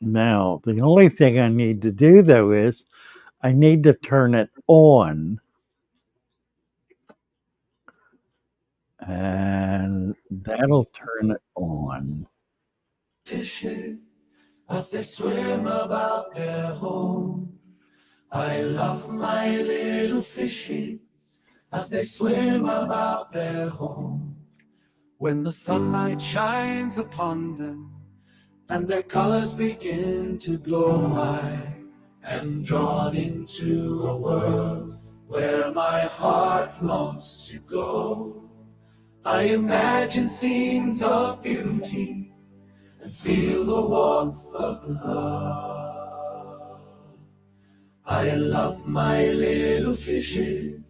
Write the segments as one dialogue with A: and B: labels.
A: Now, the only thing I need to do though is I need to turn it on, and that'll turn it on.
B: Fishing as they swim about their home. I love my little fishies as they swim about their home. When the sunlight shines upon them and their colors begin to glow, I am drawn into a world where my heart longs to go. I imagine scenes of beauty and feel the warmth of love. I love my little fishes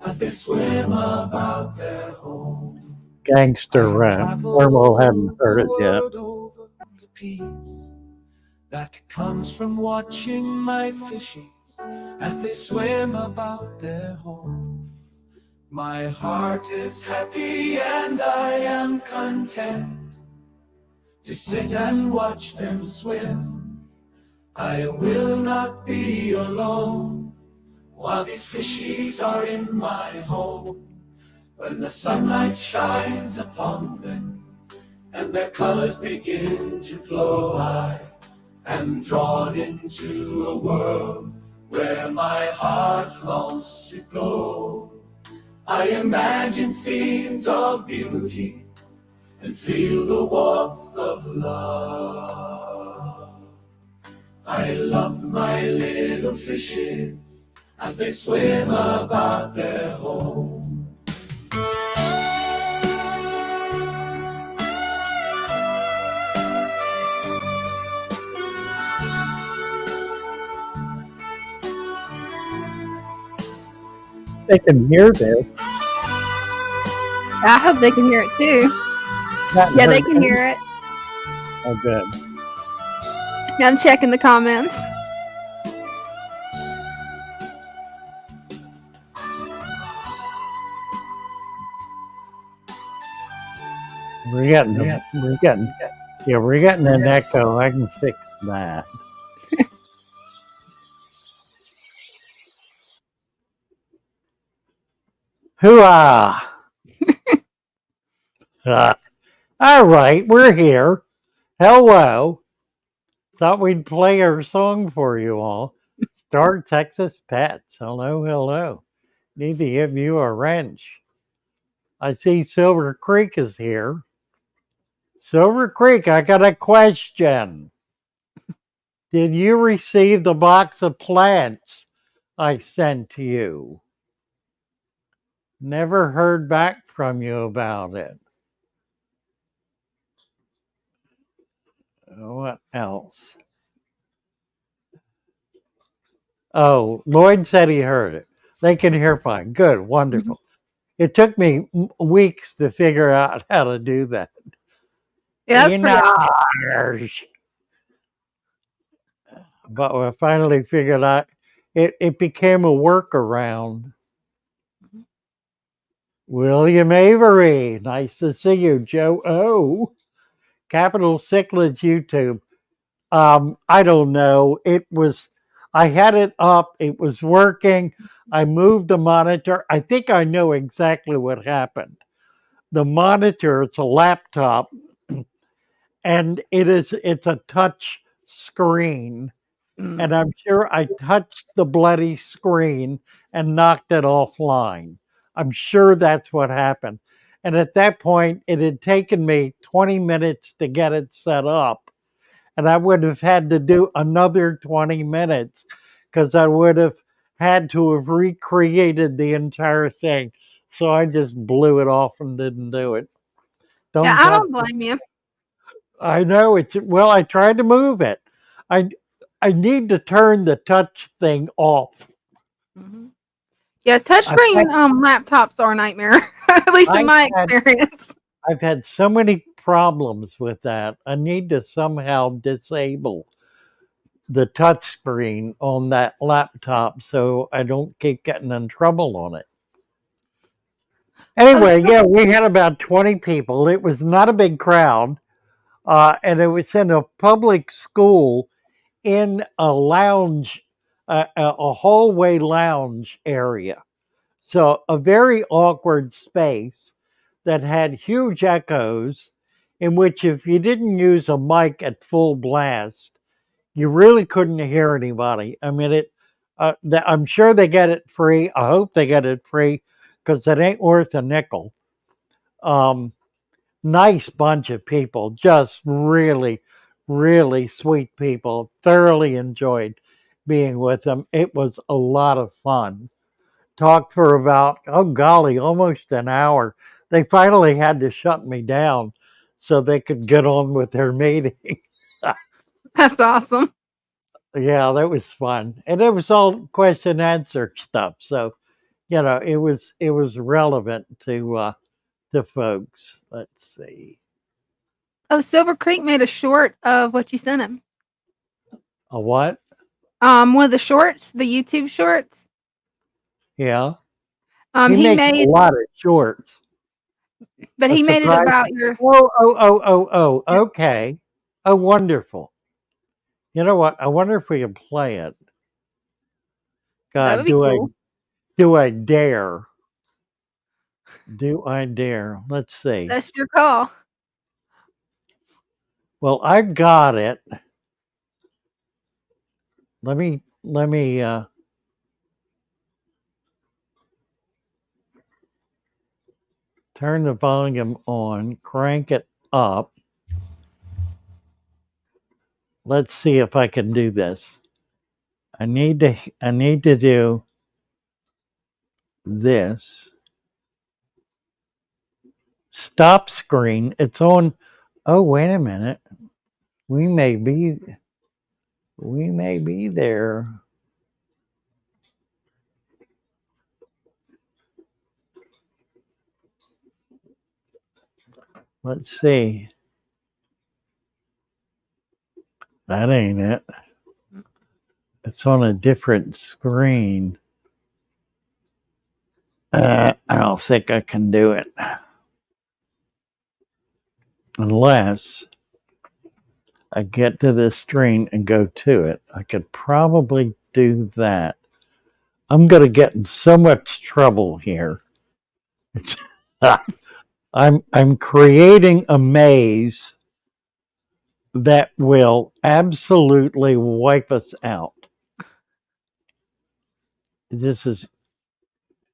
B: as they swim about their home.
A: Gangster rap. Normal hadn't heard it yet.
B: Over the peace that comes from watching my fishies as they swim about their home. My heart is happy and I am content to sit and watch them swim. I will not be alone while these fishies are in my home. When the sunlight shines upon them and their colors begin to glow, I am drawn into a world where my heart longs to go. I imagine scenes of beauty and feel the warmth of love. I love my little fishes as they swim about their home.
A: They can hear this.
C: I hope they can hear it too. Yeah, they can hear it.
A: Oh, good.
C: I'm checking the comments.
A: We're getting an echo. I can fix that. Hooah! All right, we're here. Hello. Thought we'd play our song for you all. Star Texas Pets. Hello, hello. Need to give you a wrench. I see Silver Creek is here. Silver Creek, I got a question. Did you receive the box of plants I sent to you? Never heard back from you about it. What else? Oh, Lloyd said he heard it. They can hear fine. Good, wonderful. It took me weeks to figure out how to do that.
C: Yeah, that's pretty awesome.
A: But we finally figured out it became a workaround. William Avery, nice to see you. Joe O. Capital Cichlids YouTube. I don't know. I had it up. It was working. I moved the monitor. I think I know exactly what happened. The monitor, it's a laptop, and it's a touch screen. And I'm sure I touched the bloody screen and knocked it offline. I'm sure that's what happened. And at that point, it had taken me 20 minutes to get it set up. And I would have had to do another 20 minutes because I would have had to have recreated the entire thing. So I just blew it off and didn't do it.
C: Yeah, I don't blame you.
A: I know well, I tried to move it. I need to turn the touch thing off.
C: Mm-hmm. Yeah, touchscreen laptops are a nightmare, at least in my experience.
A: I've had so many problems with that. I need to somehow disable the touch screen on that laptop so I don't keep getting in trouble on it. Anyway, yeah, we had about 20 people. It was not a big crowd. and it was in a public school in a lounge, a hallway lounge area. So a very awkward space that had huge echoes, in which if you didn't use a mic at full blast, you really couldn't hear anybody. I mean, I'm sure they get it free. I hope they get it free because it ain't worth a nickel. Um, Nice bunch of people, just really, really sweet people. Thoroughly enjoyed being with them. It was a lot of fun. Talked for about, oh golly, almost an hour. They finally had to shut me down so they could get on with their meeting.
C: That's awesome.
A: Yeah, that was fun. And it was all question answer stuff. So, it was relevant to folks. Let's see.
C: Oh, Silver Creek made a short of what you sent him.
A: A what?
C: One of the shorts, the YouTube shorts.
A: Yeah.
C: He
A: makes
C: made
A: a lot of shorts.
C: but
A: A
C: he made it
A: surprise.
C: about your
A: Oh, okay. Oh, wonderful. You know what? I wonder if we can play it.
C: that
A: God,
C: would be cool.
A: do I dare? Do I dare? Let's see.
C: That's your call.
A: Well, I've got it. Let me turn the volume on, crank it up. Let's see if I can do this. I need to do this. Stop screen. It's on. Oh, wait a minute. We may be there. Let's see. That ain't it. It's on a different screen. I don't think I can do it. Unless I get to this screen and go to it. I could probably do that. I'm going to get in so much trouble here. It's, I'm creating a maze that will absolutely wipe us out. This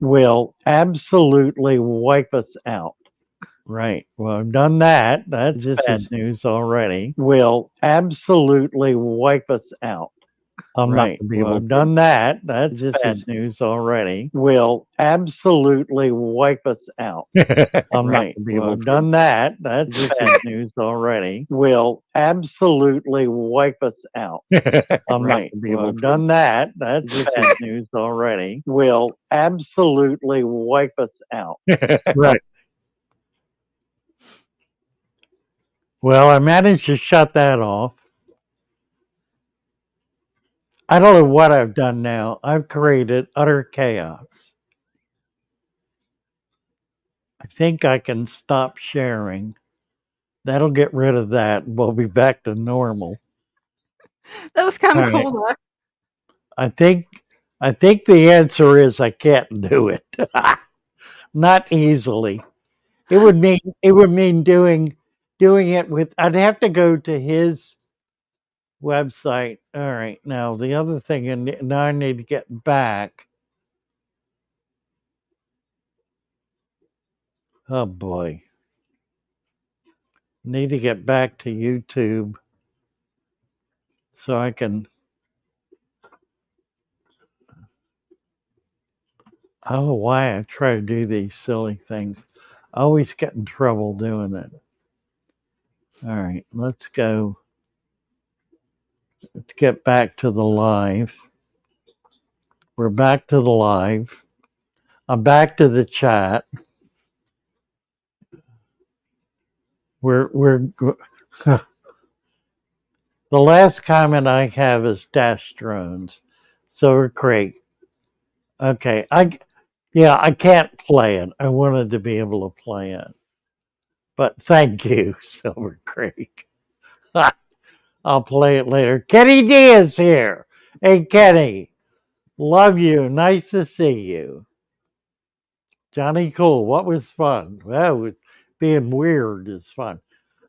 A: will absolutely wipe us out. Right. Well, I've done that. That's bad news already. Will absolutely wipe us out. I'm not going to be able to. I've done that. That's bad news already. Will absolutely wipe us out. I'm not going to be able to. I've done that. That's bad news already. Will absolutely wipe us out. I'm not going to be able to. I've done that. That's bad news already. Will absolutely wipe us out. Right. Well, I managed to shut that off. I don't know what I've done now. I've created utter chaos. I think I can stop sharing. That'll get rid of that. We'll be back to normal.
C: That was kind of
A: All
C: cool,
A: right.
C: though.
A: I think the answer is I can't do it. Not easily. It would mean doing it with. I'd have to go to his website. All right. Now the other thing, and now I need to get back. Oh boy. Need to get back to YouTube so I can. I don't know why I try to do these silly things. I always get in trouble doing it. All right, let's go. Let's get back to the live. We're back to the live. I'm back to the chat. We're the last comment I have is dash drones. Silver Creek. Okay, I can't play it. I wanted to be able to play it. But thank you, Silver Creek. I'll play it later. Kenny D is here. Hey, Kenny. Love you. Nice to see you. Johnny Cool. What was fun? Well, being weird is fun.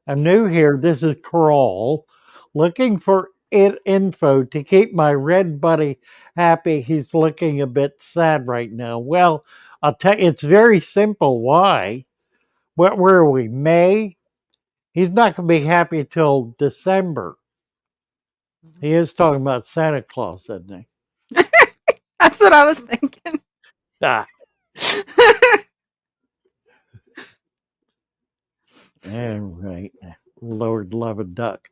A: I'm new here. This is Crawl. Looking for info to keep my red buddy happy. He's looking a bit sad right now. Well, I'll tell you, it's very simple. Why? Where are we? May? He's not going to be happy till December. He is talking about Santa Claus, isn't he?
C: That's what I was thinking.
A: Ah, all right. Lord love a duck.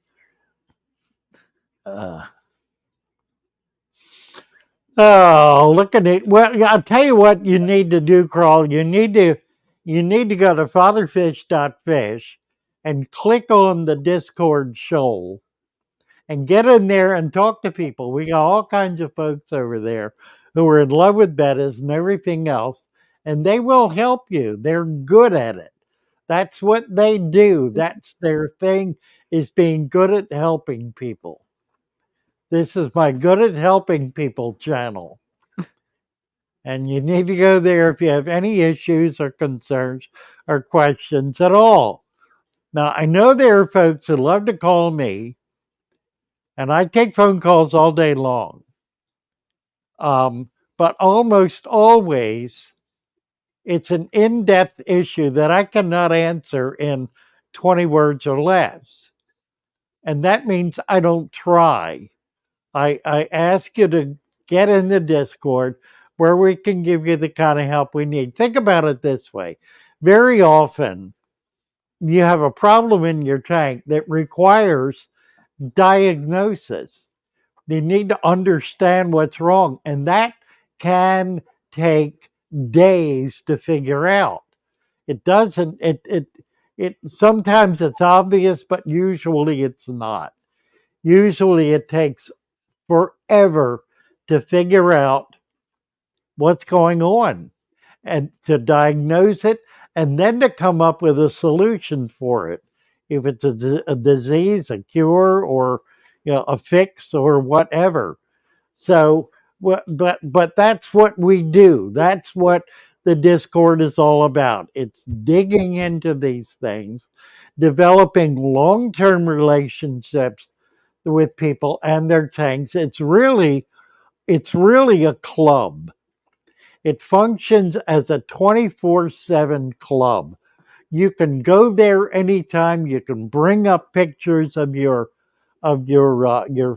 A: Uh, oh, look at it. Well, I'll tell you what you need to do, Crawl. You need to go to fatherfish.fish and click on the Discord shoal and get in there and talk to people. We got all kinds of folks over there who are in love with bettas and everything else, and they will help you. They're good at it. That's what they do. That's their thing, is being good at helping people. This is my good at helping people channel. And you need to go there if you have any issues or concerns or questions at all. Now, I know there are folks who love to call me, and I take phone calls all day long. But almost always, it's an in depth issue that I cannot answer in 20 words or less. And that means I don't try. I ask you to get in the Discord where we can give you the kind of help we need. Think about it this way. Very often, you have a problem in your tank that requires diagnosis. You need to understand what's wrong, and that can take days to figure out. It doesn't, it sometimes it's obvious, but usually it's not. Usually it takes forever to figure out what's going on and to diagnose it and then to come up with a solution for it. If it's a disease, a cure, or a fix or whatever. So, but that's what we do. That's what the Discord is all about. It's digging into these things, developing long-term relationships with people and their tanks. It's really a club. It functions as a 24/7 club. You can go there anytime. You can bring up pictures of your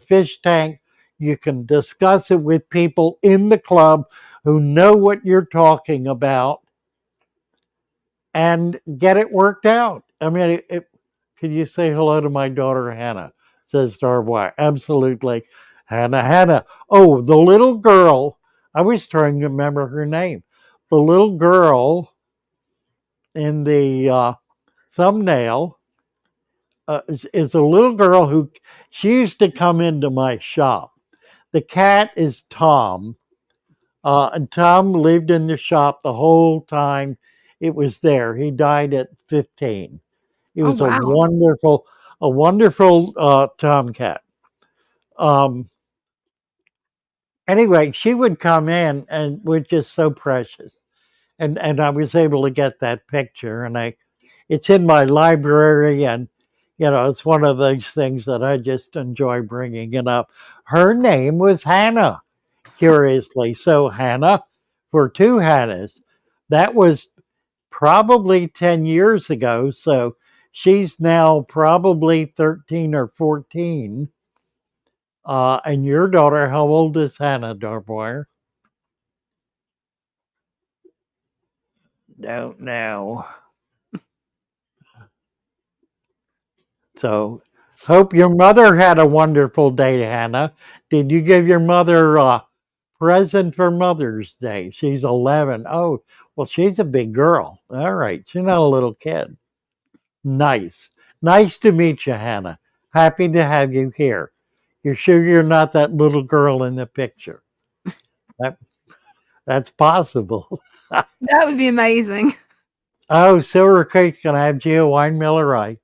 A: fish tank. You can discuss it with people in the club who know what you're talking about and get it worked out. I mean, could you say hello to my daughter Hannah? Says Darby. Absolutely. Hannah. Oh, the little girl. I was trying to remember her name. The little girl in the thumbnail is a little girl who she used to come into my shop. The cat is Tom, and Tom lived in the shop the whole time it was there. He died at 15. He
C: Oh
A: was a
C: wow.
A: wonderful tomcat. Um, anyway, she would come in and was just so precious, and I was able to get that picture, and it's in my library, and it's one of those things that I just enjoy bringing it up. Her name was Hannah, curiously. So Hannah, for two Hannahs, that was probably 10 years ago. So she's now probably 13 or 14. And your daughter, how old is Hannah, Darboy? Don't know. So, hope your mother had a wonderful day, Hannah. Did you give your mother a present for Mother's Day? She's 11. Oh, well, she's a big girl. All right. She's not a little kid. Nice. Nice to meet you, Hannah. Happy to have you here. You're sure you're not that little girl in the picture? That, that's possible.
C: That would be amazing.
A: Oh, Silver Creek's going to have Geo Wine Miller, right?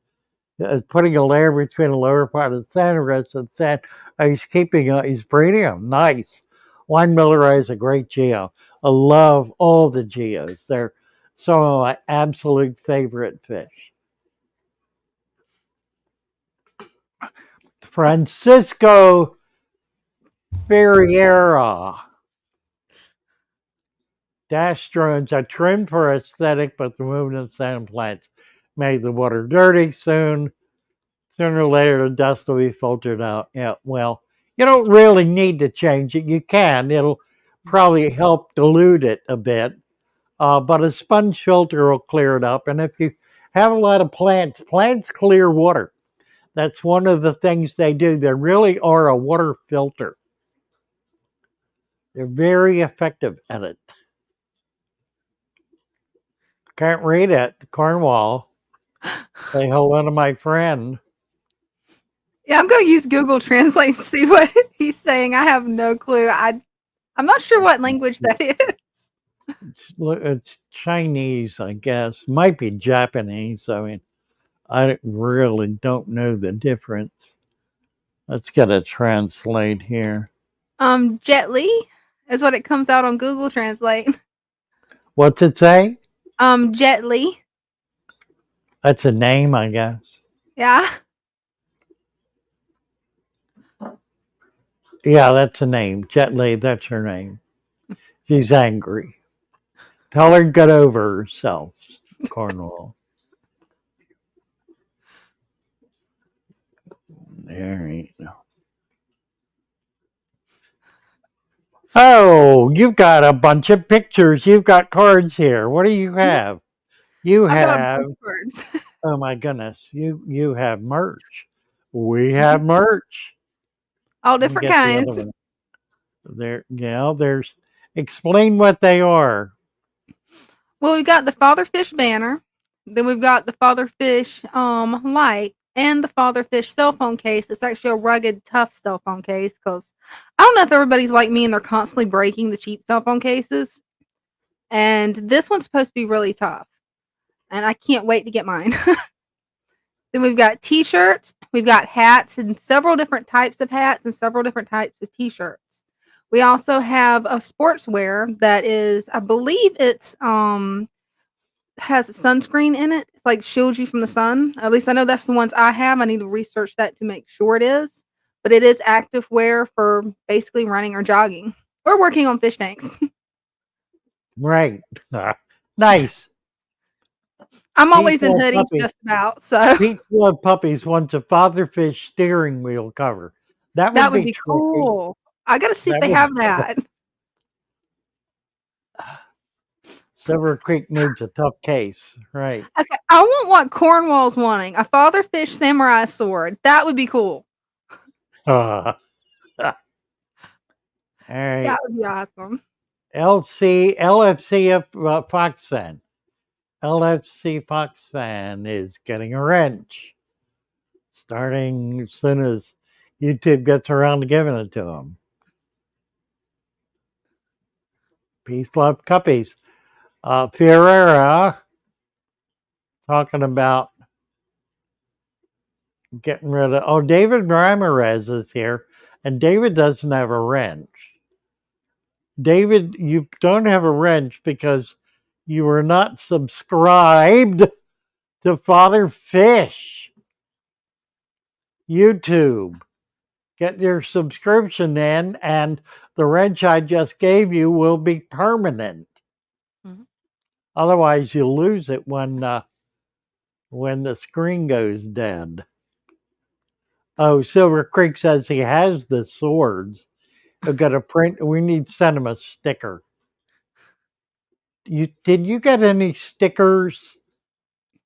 A: putting a layer between the lower part of the sand and the rest of the sand. He's breeding them. Nice. Wine Miller is a great geo. I love all the geos. They're some of my absolute favorite fish. Francisco Ferreira. Dash drones are trimmed for aesthetic, but the movement of sand plants made the water dirty soon. Sooner or later, the dust will be filtered out. Yeah, well, you don't really need to change it. You can. It'll probably help dilute it a bit. But a sponge filter will clear it up. And if you have a lot of plants, plants clear water. That's one of the things they do. They really are a water filter. They're very effective at it. Can't read it. Cornwall. Say hello to my friend.
C: Yeah, I'm going to use Google Translate and see what he's saying. I have no clue. I'm not sure what language that is.
A: It's Chinese, I guess. Might be Japanese. I mean, I really don't know the difference. Let's get a translate here.
C: Jet Li is what it comes out on Google Translate.
A: What's it say?
C: Jet Li.
A: That's a name, I guess.
C: Yeah.
A: Yeah, that's a name. Jet Li, that's her name. She's angry. Tell her to get over herself, Cornwall. There you go. Oh, you've got a bunch of pictures. You've got cards here. What do you have? You have. Oh my goodness! You have merch. We have merch.
C: All different kinds.
A: There, yeah. There's. Explain what they are.
C: Well, we've got the Fatherfish banner. Then we've got the Fatherfish light and the Fatherfish cell phone case. It's actually a rugged, tough cell phone case because I don't know if everybody's like me and they're constantly breaking the cheap cell phone cases. And this one's supposed to be really tough. And I can't wait to get mine. Then we've got t-shirts, we've got hats and several different types of hats and several different types of t-shirts. We also have a sportswear that is, I believe it's has sunscreen in it. It's like shields you from the sun. At least I know that's the ones I have. I need to research that to make sure it is. But it is active wear for basically running or jogging or working on fish tanks.
A: Right. Nice.
C: I'm always in hoodies just about. So
A: Pete's Blood Puppies wants a Fatherfish steering wheel cover. That would be
C: cool. I got to see if they have that.
A: Silver Creek needs a tough case, right?
C: Okay, I want what Cornwall's wanting. A Fatherfish samurai sword. That would be cool.
A: All right.
C: That would be awesome.
A: LFC Fox Fan. LFC Fox Fan is getting a wrench. Starting as soon as YouTube gets around to giving it to him. Peace, love, cuppies. Ferreira talking about getting rid of. Oh, David Ramirez is here, and David doesn't have a wrench. David, you don't have a wrench because you are not subscribed to Father Fish YouTube. Get your subscription in, and the wrench I just gave you will be permanent. Mm-hmm. Otherwise, you'll lose it when the screen goes dead. Oh, Silver Creek says he has the swords. We've got a print. We need to send him a sticker. Did you get any stickers?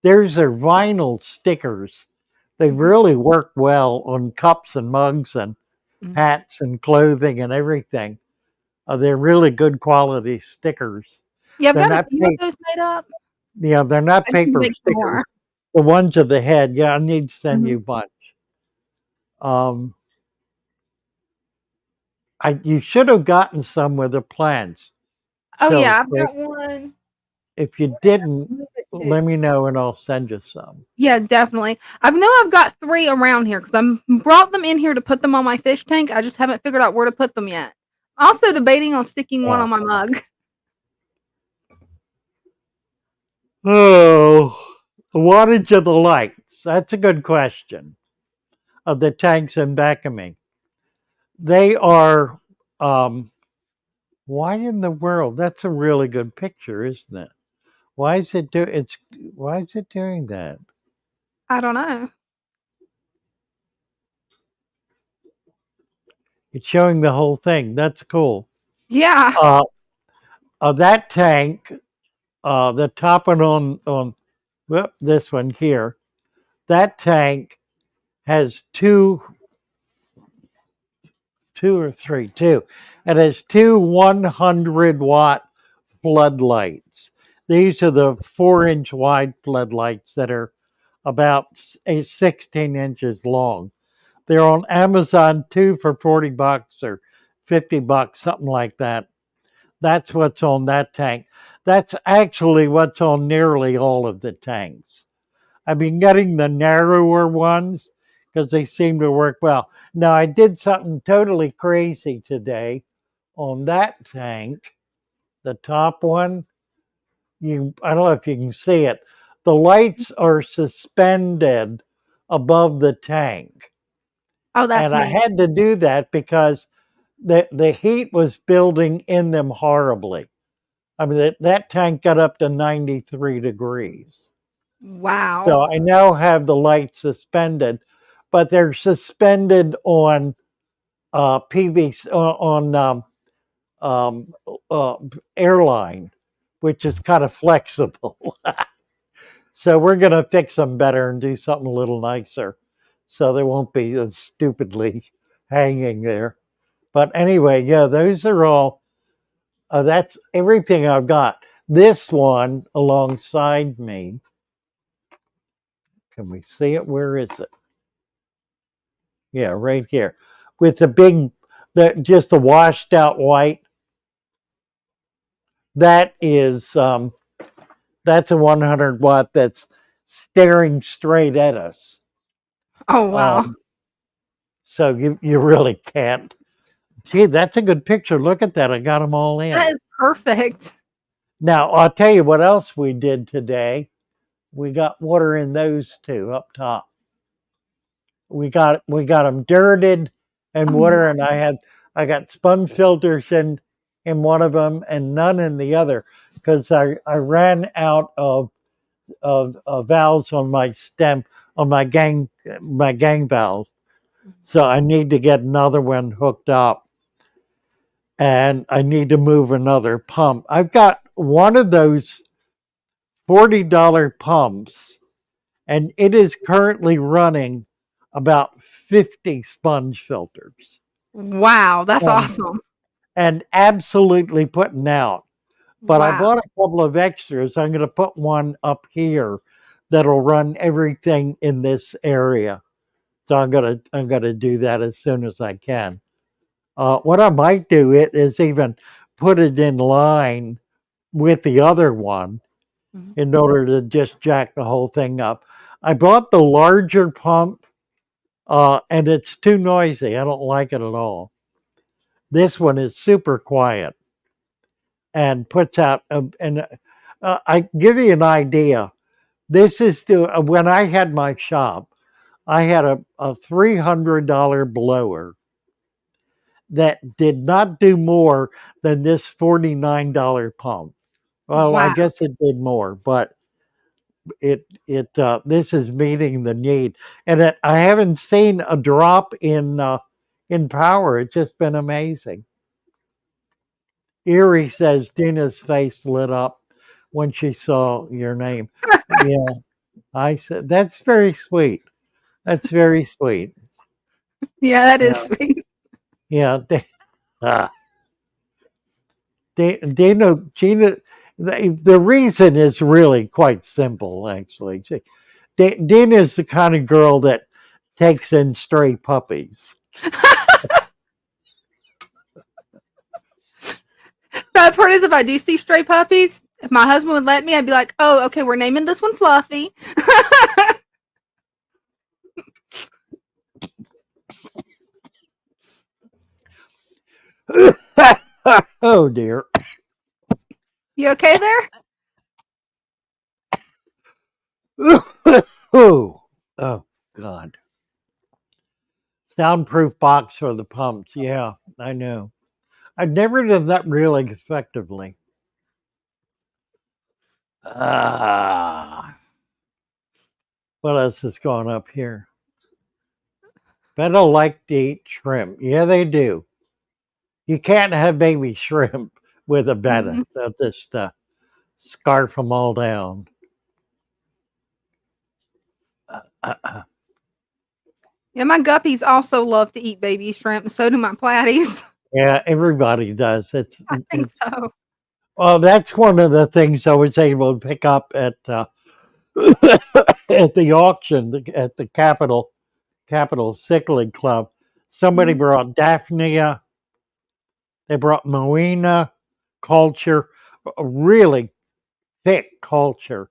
A: There's their vinyl stickers. They really work well on cups and mugs and hats and clothing and everything. They're really good quality stickers.
C: Yeah, I've got a few of those made up.
A: Yeah, they're not paper stickers. More. The ones of the head. Yeah, I need to send you a bunch. You should have gotten some with the plants.
C: Oh yeah, I've got one.
A: If you didn't,
C: Move it too.
A: let me know and I'll send you some.
C: Yeah, definitely. I know I've got 3 around here because I brought them in here to put them on my fish tank. I just haven't figured out where to put them yet. Also debating on sticking one
A: Yeah.
C: on my mug.
A: Oh, wattage of the lights. That's a good question. Of the tanks in back of me. They are, why in the world? That's a really good picture, isn't it? Why is it doing that?
C: I don't know.
A: It's showing the whole thing. That's cool.
C: Yeah.
A: Uh, that tank, the top one on well, this one here, that tank has two or three, two. It has two 100-watt floodlights. These are the 4-inch wide floodlights that are about 16 inches long. They're on Amazon too for $40 or $50, something like that. That's what's on that tank. That's actually what's on nearly all of the tanks. I've been getting the narrower ones because they seem to work well. Now, I did something totally crazy today on that tank, the top one. I don't know if you can see it. The lights are suspended above the tank.
C: Oh, that's
A: And I
C: neat.
A: had to do that because the heat was building in them horribly. I mean, that tank got up to 93 degrees.
C: Wow.
A: So I now have the lights suspended, but they're suspended on PVC on um, uh, airline, which is kind of flexible. So we're going to fix them better and do something a little nicer, so they won't be as stupidly hanging there. But anyway, yeah, those are all. That's everything I've got. This one alongside me. Can we see it? Where is it? Yeah, right here, with the big, just the washed out white. That is that's a 100-watt that's staring straight at us.
C: Oh, wow.
A: Um, so you really can't. Gee, that's a good picture. Look at that. I got them all
C: That
A: in.
C: is perfect.
A: Now I'll tell you what else we did today. We got water in those two up top. We got them dirted and
C: Oh,
A: water, and I got sponge filters in one of them and none in the other because I ran out of valves on my stem on my gang valves, so I need to get another one hooked up, and I need to move another pump. I've got one of those $40 pumps, and it is currently running about 50 sponge filters
C: wow. That's
A: and,
C: awesome.
A: and absolutely putting out. But I
C: Wow.
A: bought a couple of extras. I'm going to put one up here that'll run everything in this area. So I'm gonna do that as soon as I can. What I might do it is even put it in line with the other one
C: Mhm.
A: in order to just jack the whole thing up. I bought the larger pump, and it's too noisy. I don't like it at all. This one is super quiet and puts out. And I give you an idea. This is when I had my shop. I had a $300 blower that did not do more than this $49 pump. Well, I
C: Wow.
A: guess it did more, but it this is meeting the need, and I haven't seen a drop in power. It's just been amazing. Erie says Dina's face lit up when she saw your name. Yeah, I said that's very sweet. That's very sweet.
C: Yeah, that is
A: Yeah,
C: sweet.
A: yeah. Uh, Dana, Gina, the reason is really quite simple, actually. Dana is the kind of girl that takes in stray puppies.
C: Bad part is if I do see stray puppies, If my husband would let me, I'd be like, "Oh, okay, we're naming this one Fluffy."
A: Oh dear.
C: You okay there?
A: Oh, oh God. Soundproof box for the pumps. Yeah, I know. I've never done that really effectively. Ah, what else is going up here? Betta like to eat shrimp. Yeah, they do. You can't have baby shrimp with a betta.
C: Mhm.
A: They'll just scarf them all down.
C: Yeah, my guppies also love to eat baby shrimp, and so do my platies.
A: Yeah, everybody does.
C: I think
A: It's
C: so.
A: well, that's one of the things I was able to pick up at at the auction at the Capital Cichlid Club. Somebody
C: Mhm.
A: brought Daphnia. They brought Moena culture, a really thick culture,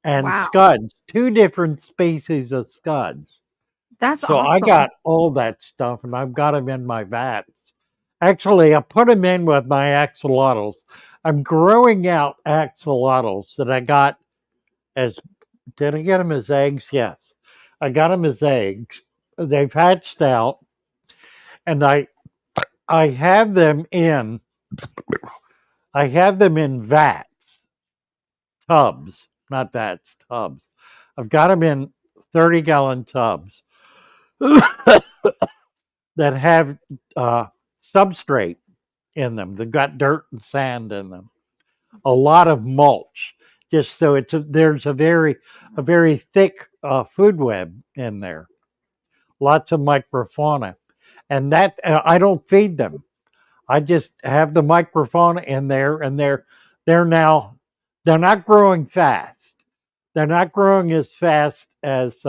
A: and
C: Wow,
A: scuds. Two different species of scuds.
C: that's
A: So I
C: awesome.
A: got all that stuff, and I've got them in my vats. Actually, I put them in with my axolotls. I'm growing out axolotls that I got as. Did I get them as eggs? Yes, I got them as eggs. They've hatched out, and I have them in. I have them in vats, tubs, not vats, tubs. I've got them in 30-gallon tubs that have substrate in them. They've got dirt and sand in them. A lot of mulch, just so there's a very thick food web in there. Lots of microfauna, and that I don't feed them. I just have the microfauna in there, and they're now they're not growing fast. They're not growing as fast as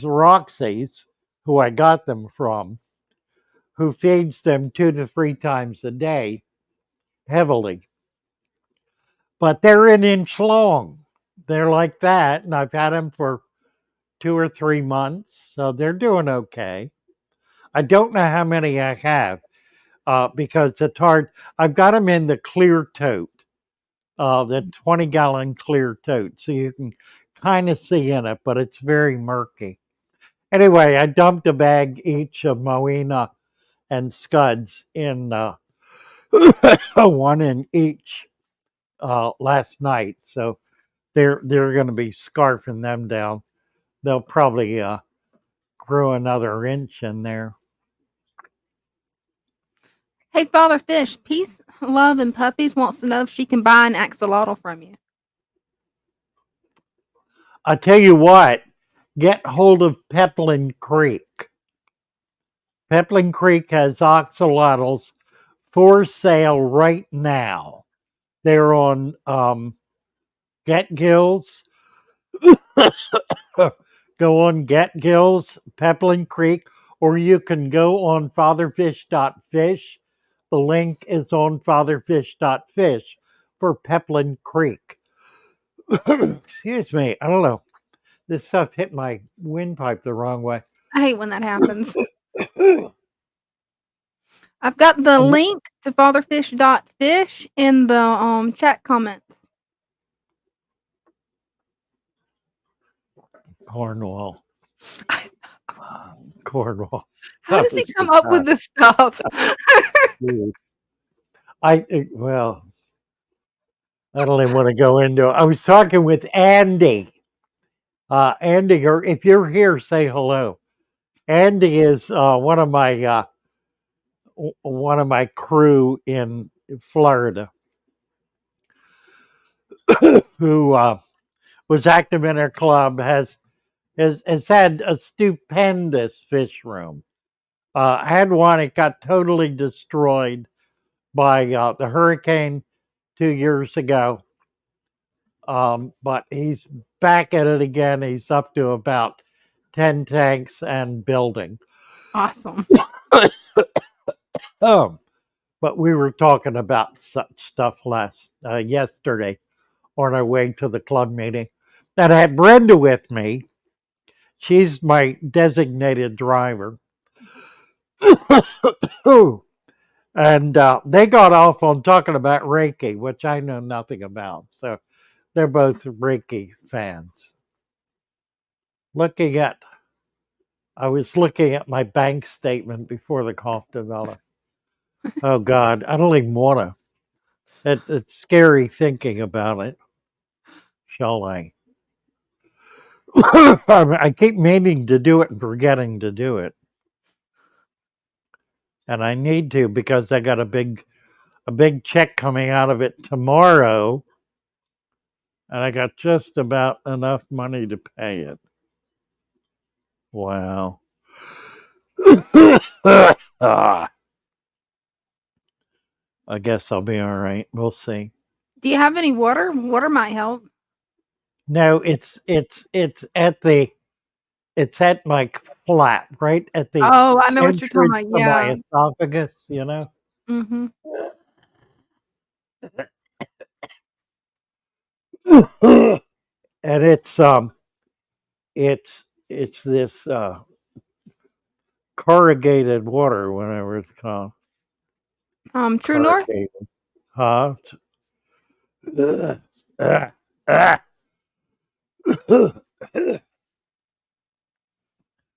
A: Roxy's, who I got them from, who feeds them 2 to 3 times a day heavily. But they're an inch long. They're like that, and I've had them for 2 or 3 months, so they're doing okay. I don't know how many I have because it's hard. I've got them in the clear tote, the 20-gallon clear tote, so you can kind of see in it, but it's very murky. Anyway, I dumped a bag each of Moena and Scuds in one in each last night, so they're going to be scarfing them down. They'll probably grow another inch in there.
C: Hey, Father Fish, Peace, Love, and Puppies wants to know if she can buy an axolotl from you.
A: I tell you what, get hold of Peplin Creek. Peplin Creek has axolotls for sale right now. They're on Get Gills. Go on Get Gills, Peplin Creek, or you can go on fatherfish.fish. The link is on fatherfish.fish for Peplin Creek. Excuse me, I don't know. This stuff hit my windpipe the wrong way.
C: I hate when that happens. I've got the link to fatherfish.fish in the chat comments.
A: Cornwall. Cornwall.
C: How
A: That
C: does he
A: was
C: come
A: the
C: up with
A: time.
C: this stuff?
A: Well, I don't even want to go into it. I was talking with Andy. Andy, or if you're here, say hello. Andy is one of my crew in Florida who was active in our club. Has had a stupendous fish room. Had one. It got totally destroyed by the hurricane 2 years ago. But he's back at it again. He's up to about 10 tanks and building.
C: Awesome.
A: um, But we were talking about such stuff yesterday on our way to the club meeting. And I had Brenda with me. She's my designated driver. And they got off on talking about Reiki, which I know nothing about. So they're both Reiki fans. I was looking at my bank statement before the cough developed. Oh God, I don't even want to. It's scary thinking about it. Shall I? I keep meaning to do it and forgetting to do it. And I need to because I got a big check coming out of it tomorrow, and I got just about enough money to pay it. Wow. I guess I'll be all right. We'll see.
C: Do you have any water? Water might help.
A: No, it's at my flat, right at the
C: Oh, I know what you're talking
A: entrance
C: about.
A: to my
C: Yeah.
A: esophagus, you know?
C: Mm-hmm.
A: And it's this corrugated water, whatever it's called.
C: True North.
A: Corrugated. Huh? Ah, ah.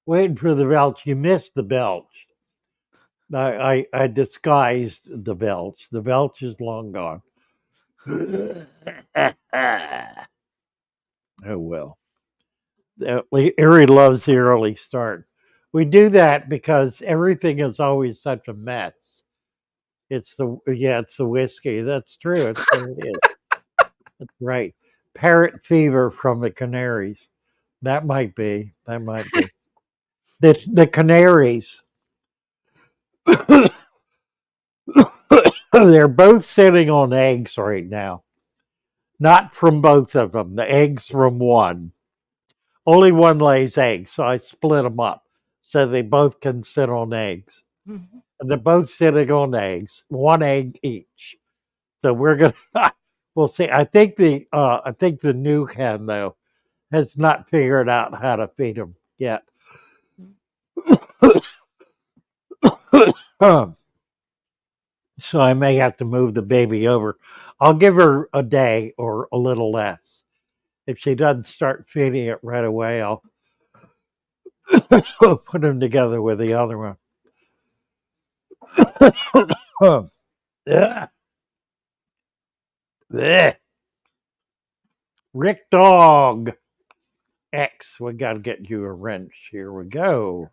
A: Waiting for the belch. You missed the belch. I disguised the belch. The belch is long gone. Oh well. Erie loves the early start. We do that because everything is always such a mess. It's the whiskey. That's true. That's what it is. That's right. Parrot fever from the Canaries. That might be. That might be. The Canaries. They're both sitting on eggs right now. Not from both of them. The eggs from one. Only one lays eggs, so I split them up so they both can sit on eggs.
C: Mhm.
A: And they're both sitting on eggs, one egg each. So we're gonna we'll see. I think the new hen though has not figured out how to feed them yet. So I may have to move the baby over. I'll give her a day or a little less. If she doesn't start feeding it right away, I'll put them together with the other one. Yeah. Blech. Rick Dog X. We got to get you a wrench. Here we go.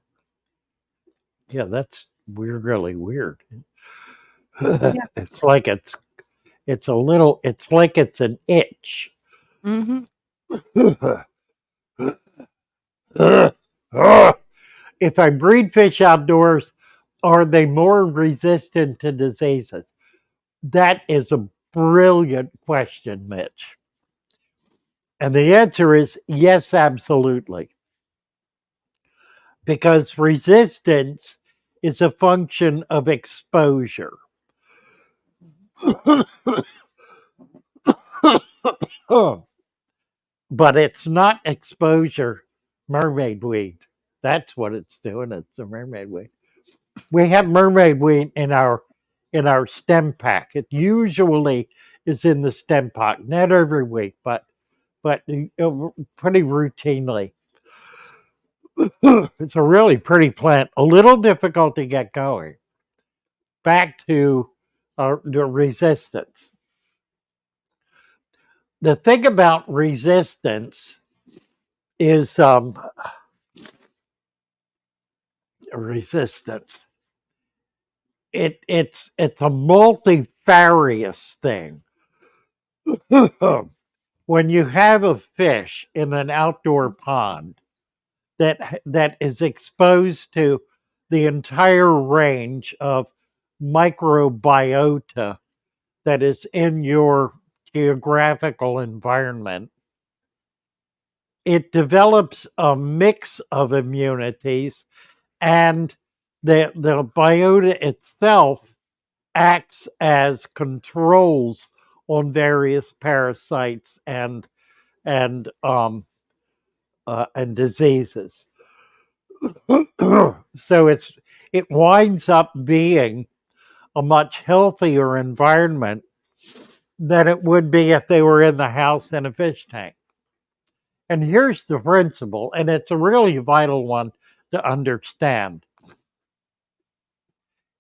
A: Yeah, that's weird, really weird.
C: Yeah.
A: It's like it's a little. It's like it's an itch.
C: Mm-hmm.
A: If I breed fish outdoors, are they more resistant to diseases? That is a brilliant question, Mitch. And the answer is yes, absolutely. Because resistance is a function of exposure. But it's not exposure mermaid weed. That's what it's doing. It's a mermaid weed. We have mermaid weed in our stem pack. It usually is in the stem pack, not every week, but pretty routinely. It's a really pretty plant. A little difficult to get going. Back to the resistance. The thing about resistance is resistance. It's a multifarious thing. When you have a fish in an outdoor pond that is exposed to the entire range of microbiota that is in your geographical environment, it develops a mix of immunities, and the biota itself acts as controls on various parasites and diseases. So it winds up being a much healthier environment than it would be if they were in the house in a fish tank. And here's the principle, and it's a really vital one to understand.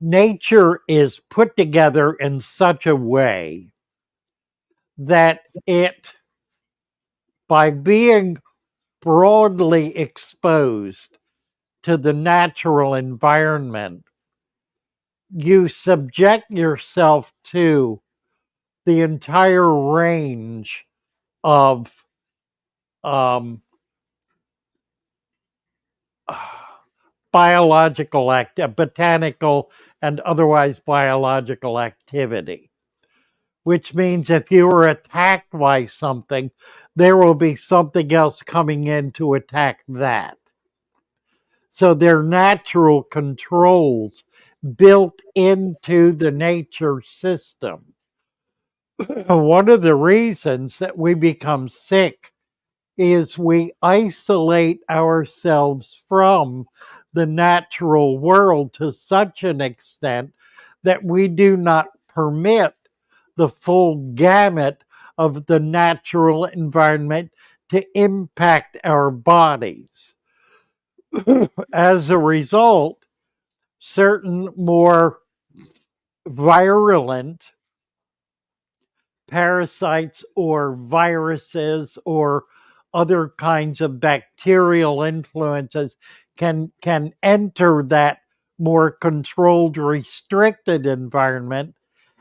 A: Nature is put together in such a way that it, by being broadly exposed to the natural environment, you subject yourself to the entire range of um, botanical and otherwise biological activity. Which means if you are attacked by something, there will be something else coming in to attack that. So they're natural controls built into the nature system. One of the reasons that we become sick is we isolate ourselves from the natural world to such an extent that we do not permit the full gamut of the natural environment to impact our bodies. As a result, certain more virulent parasites or viruses or other kinds of bacterial influences can enter that more controlled, restricted environment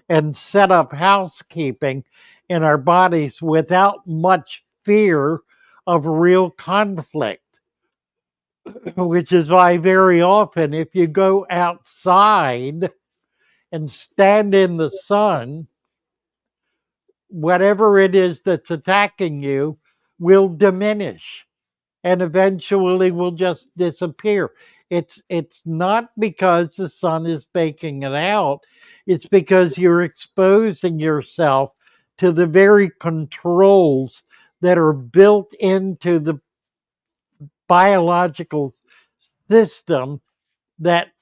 A: and set up housekeeping in our bodies without much fear of real conflict. Which is why very often, if you go outside and stand in the sun, whatever it is that's attacking you will diminish and eventually will just disappear. It's not because the sun is baking it out. It's because you're exposing yourself to the very controls that are built into the biological system that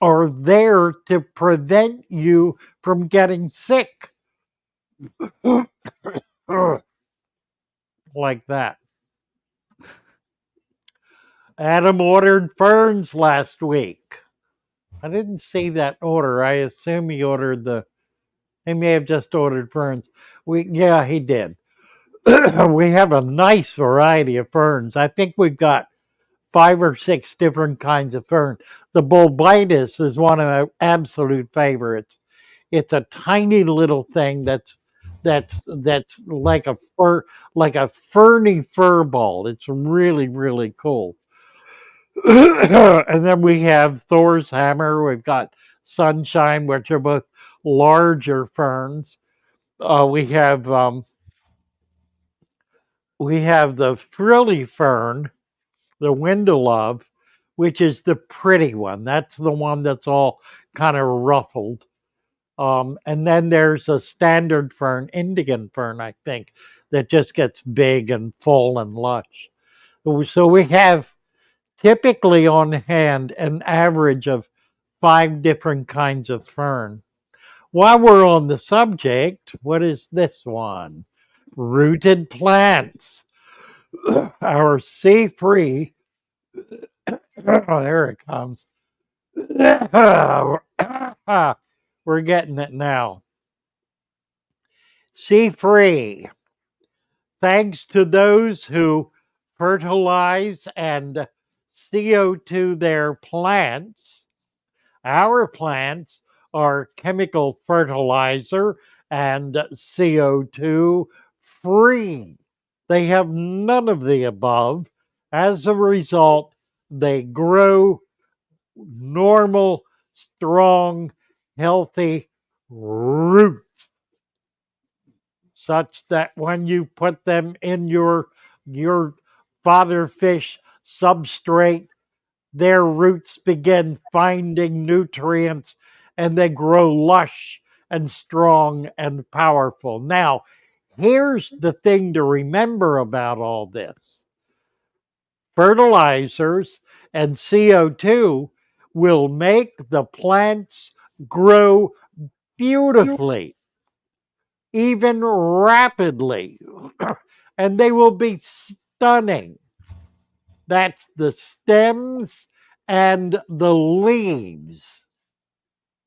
A: are there to prevent you from getting sick. Like that. Adam ordered ferns last week. I didn't see that order. I assume he ordered he may have just ordered ferns. Yeah, he did. We have a nice variety of ferns. I think we've got 5 or 6 different kinds of fern. The bulbitis is one of my absolute favorites. It's a tiny little thing that's like a ferny fur ball. It's really, really cool. And then we have Thor's hammer. We've got sunshine, which are both larger ferns. We have the frilly fern, the windowlove, which is the pretty one. That's the one that's all kind of ruffled. And then there's a standard fern, Indian fern, I think, that just gets big and full and lush. So we have typically on hand an average of 5 different kinds of fern. While we're on the subject, what is this one? Rooted plants. Our sea-free, oh, there it comes. We're getting it now. Sea-free. Thanks to those who fertilize and CO2 their plants, our plants are chemical fertilizer and CO2 free. They have none of the above. As a result, they grow normal, strong, healthy roots, such that when you put them in your father fish substrate, their roots begin finding nutrients and they grow lush and strong and powerful. Now, here's the thing to remember about all this: fertilizers and CO2 will make the plants grow beautifully, even rapidly, and they will be stunning. That's the stems and the leaves.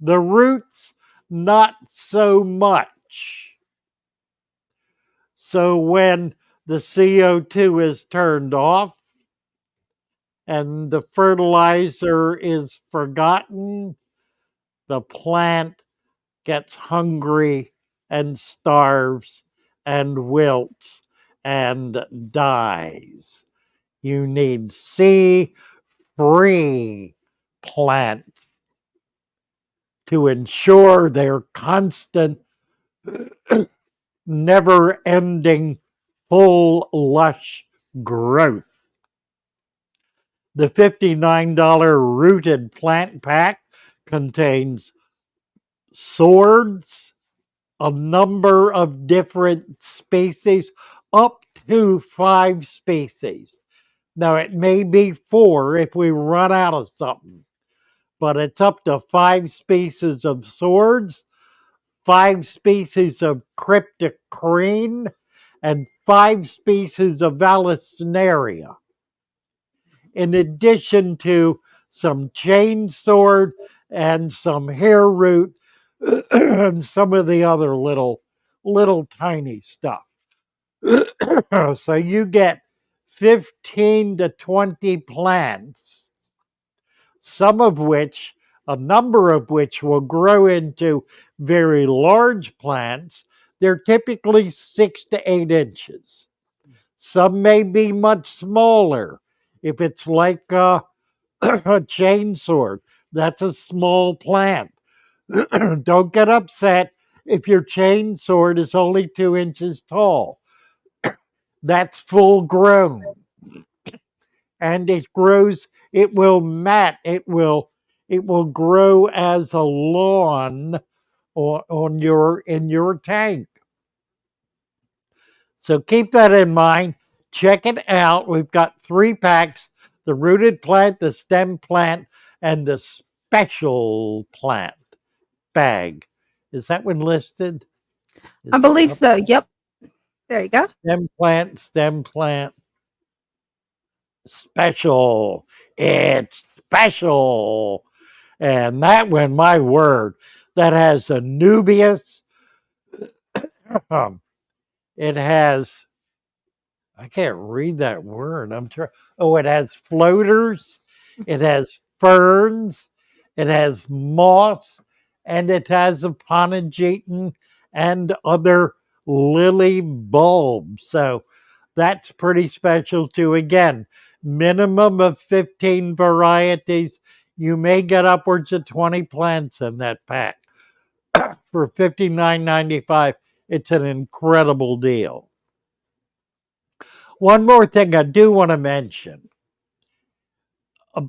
A: The roots, not so much. So when the CO2 is turned off and the fertilizer is forgotten, the plant gets hungry and starves and wilts and dies. You need sea-free plants to ensure their constant, never-ending, full, lush growth. The $59 rooted plant pack contains swords, a number of different species, up to 5 species. Now, it may be 4 if we run out of something, but it's up to 5 species of swords, 5 species of cryptocrine, and 5 species of Vallisneria, in addition to some chain sword and some hair root and some of the other little tiny stuff. So you get 15 to 20 plants, a number of which will grow into very large plants. They're typically 6 to 8 inches. Some may be much smaller. If it's like a chainsword, that's a small plant. Don't get upset if your chainsword is only 2 inches tall. That's full grown. And it will it will grow as a lawn in your tank. So keep that in mind. Check it out. We've got 3 packs: the rooted plant, the stem plant, and the special plant bag. Is that one listed?
C: I believe so. Yep. There you go.
A: Stem plant, special. It's special. And that one, my word, that has a nubius. It has, I can't read that word. I'm trying. Oh, it has floaters, it has ferns, it has moss, and it has a ponageton and other lily bulbs. So that's pretty special too. Again, minimum of 15 varieties. You may get upwards of 20 plants in that pack. For $59.95, it's an incredible deal. One more thing I do want to mention: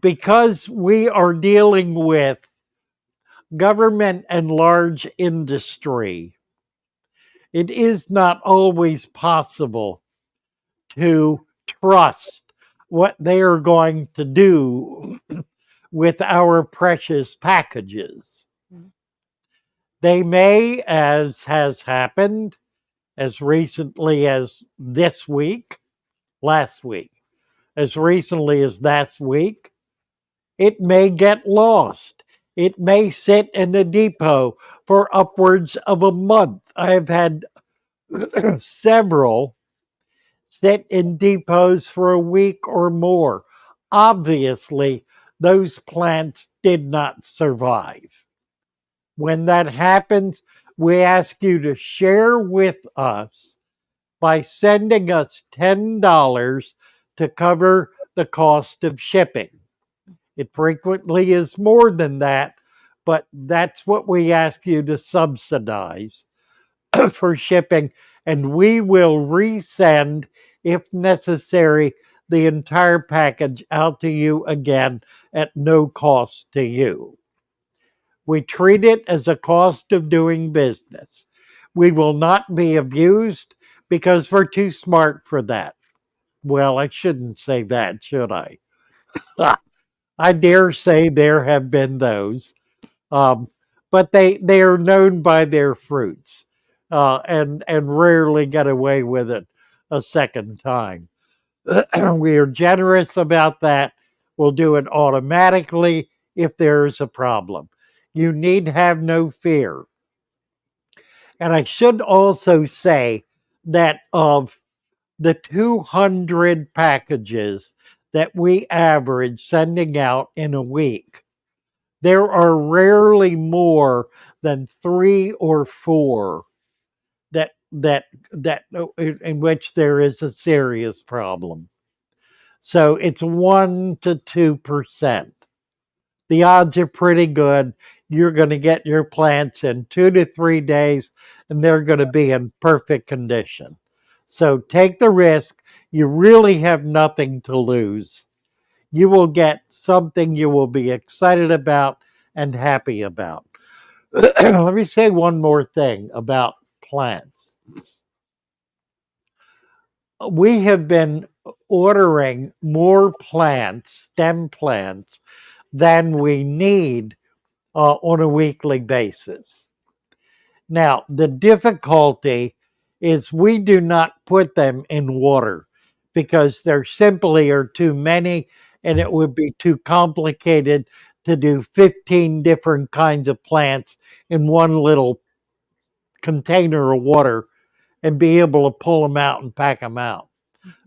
A: because we are dealing with government and large industry, it is not always possible to trust what they are going to do with our precious packages. They may, as has happened as recently as last week, as recently as last week, it may get lost. It may sit in the depot for upwards of a month. I've had several sit in depots for a week or more. Obviously, those plants did not survive. When that happens, we ask you to share with us by sending us $10 to cover the cost of shipping. It frequently is more than that, but that's what we ask you to subsidize for shipping, and we will resend, if necessary, the entire package out to you again at no cost to you. We treat it as a cost of doing business. We will not be abused because we're too smart for that. Well, I shouldn't say that, should I? I dare say there have been those, um, but they are known by their fruits, and rarely get away with it a second time. We are generous about that. We'll do it automatically if there is a problem. You need have no fear. And I should also say that of the 200 packages that we average sending out in a week, there are rarely more than 3 or 4 that in which there is a serious problem. So it's 1 to 2%. The odds are pretty good. You're going to get your plants in 2 to 3 days, and they're going to be in perfect condition. So take the risk. You really have nothing to lose. You will get something you will be excited about and happy about. Let me say one more thing about plants. We have been ordering more plants, stem plants, than we need on a weekly basis. Now, the difficulty is we do not put them in water because there simply are too many and it would be too complicated to do 15 different kinds of plants in one little container of water and be able to pull them out and pack them out.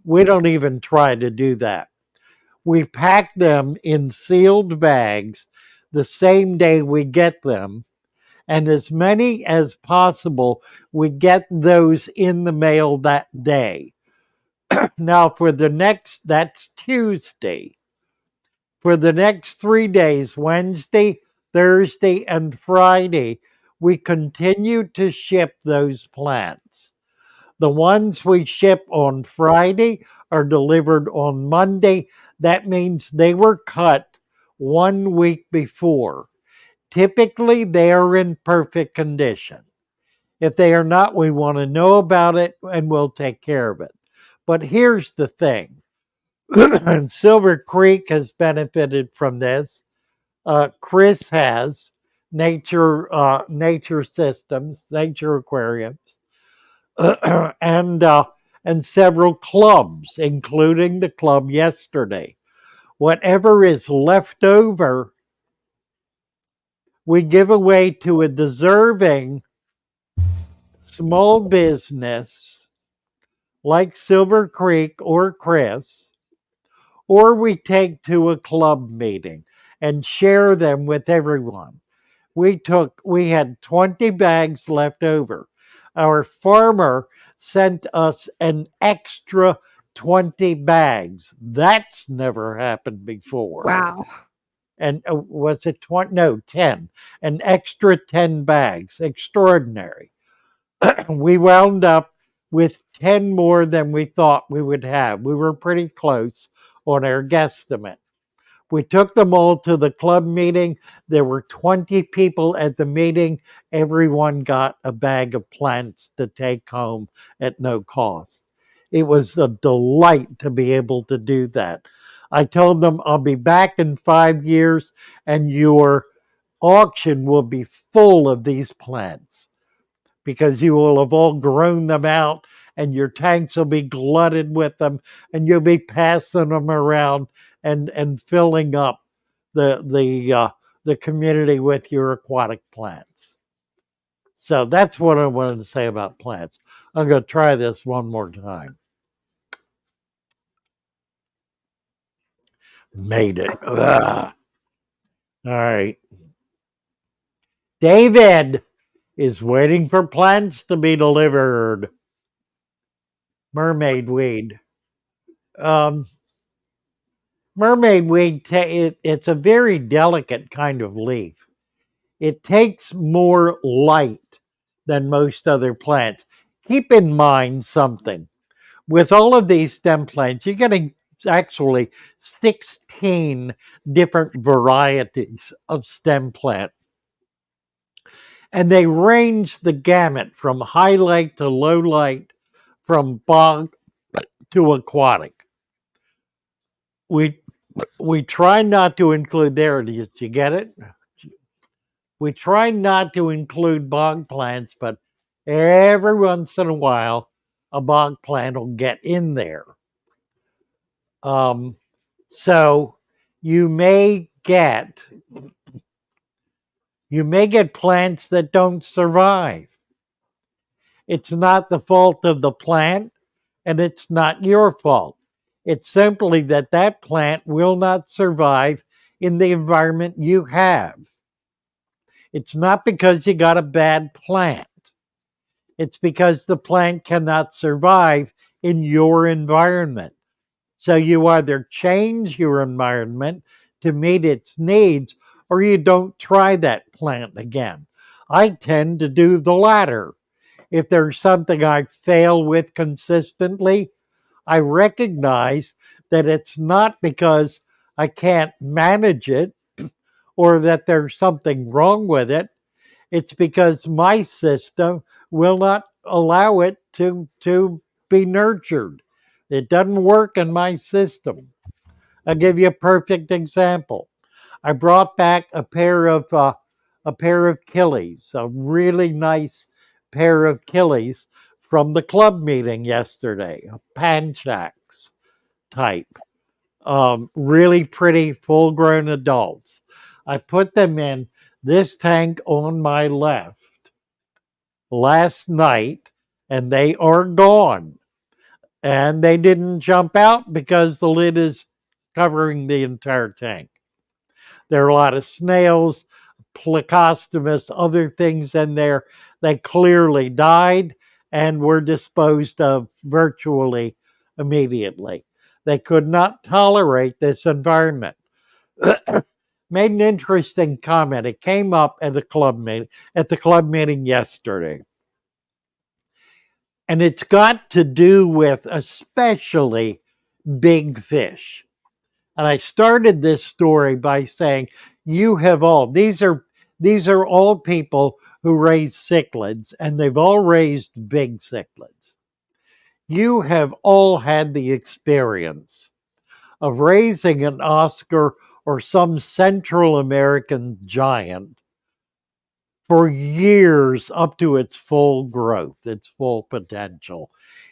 A: We don't even try to do that. We pack them in sealed bags the same day we get them, and as many as possible, we get those in the mail that day. Now, that's Tuesday. For the next 3 days, Wednesday, Thursday, and Friday, we continue to ship those plants. The ones we ship on Friday are delivered on Monday. That means they were cut 1 week before. Typically, they are in perfect condition. If they are not, we want to know about it and we'll take care of it. But here's the thing, and Silver Creek has benefited from this. Chris has nature systems, nature aquariums, and several clubs, including the club yesterday. Whatever is left over, we give away to a deserving small business like Silver Creek or Chris, or we take to a club meeting and share them with everyone. We had 20 bags left over. Our farmer sent us an extra 20 bags. That's never happened before.
C: Wow.
A: And was it 20? No, 10. An extra 10 bags. Extraordinary. We wound up with 10 more than we thought we would have. We were pretty close on our guesstimate. We took them all to the club meeting. There were 20 people at the meeting. Everyone got a bag of plants to take home at no cost. It was a delight to be able to do that. I told them I'll be back in 5 years and your auction will be full of these plants because you will have all grown them out and your tanks will be glutted with them and you'll be passing them around and filling up the community with your aquatic plants. So that's what I wanted to say about plants. I'm going to try this one more time. Made it. Ugh. All right. David is waiting for plants to be delivered. Mermaid weed. Um, mermaid weed, it's a very delicate kind of leaf. It takes more light than most other plants. Keep in mind something. With all of these stem plants, you're getting actually 16 different varieties of stem plant. And they range the gamut from high light to low light, from bog to aquatic. We we try not to include there it is. You get it? We try not to include bog plants, but every once in a while a bog plant will get in there. Um, so you may get you may get plants that don't survive. It's not the fault of the plant, and it's not your fault. It's simply that that plant will not survive in the environment you have. It's not because you got a bad plant. It's because the plant cannot survive in your environment. So you either change your environment to meet its needs or you don't try that plant again. I tend to do the latter. If there's something I fail with consistently, I recognize that it's not because I can't manage it or that there's something wrong with it. It's because my system will not allow it to be nurtured. It doesn't work in my system. I'll give you a perfect example. I brought back a pair of killies, a really nice pair of killies from the club meeting yesterday, a panchax type, really pretty full grown adults. I put them in this tank on my left last night, and they are gone. And they didn't jump out because the lid is covering the entire tank. There are a lot of snails, plecostomus, other things in there. They clearly died and were disposed of virtually immediately. They could not tolerate this environment. Made an interesting comment. It came up at the club meeting yesterday. And it's got to do with especially big fish. And I started this story by saying, you have all, these are all people who raise cichlids, and they've all raised big cichlids. You have all had the experience of raising an Oscar or some Central American giant for years up to its full growth, its full potential.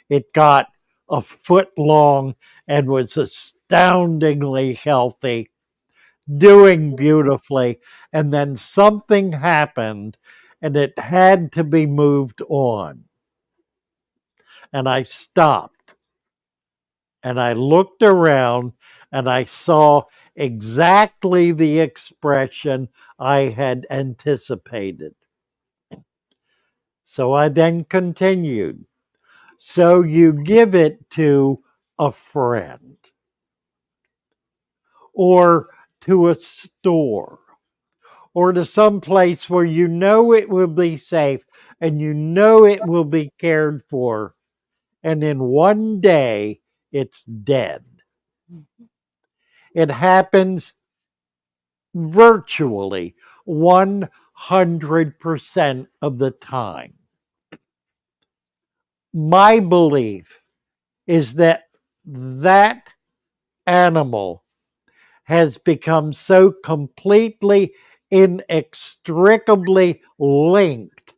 A: It got a foot long and was astoundingly healthy, doing beautifully. And then something happened and it had to be moved on. And I stopped and I looked around and I saw exactly the expression I had anticipated. So I then continued. So you give it to a friend or to a store or to some place where you know it will be safe and you know it will be cared for. And in one day, it's dead. It happens virtually 100% of the time. My belief is that that animal has become so completely inextricably linked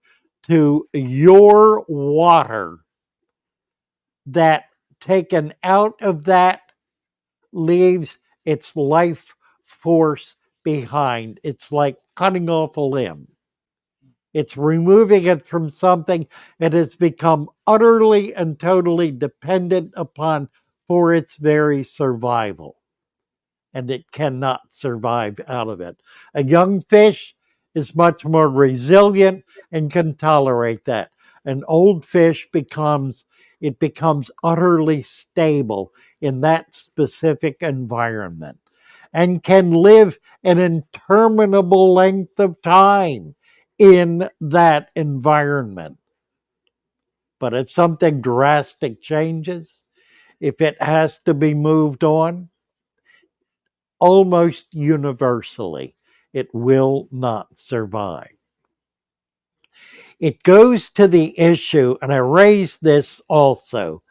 A: to your water that taken out of that leaves its life force behind. It's like cutting off a limb. It's removing it from something it has become utterly and totally dependent upon for its very survival. And it cannot survive out of it. A young fish is much more resilient and can tolerate that. An old fish becomes utterly stable in that specific environment and can live an interminable length of time in that environment. But if something drastic changes, if it has to be moved on, almost universally, it will not survive. It goes to the issue, and I raised this also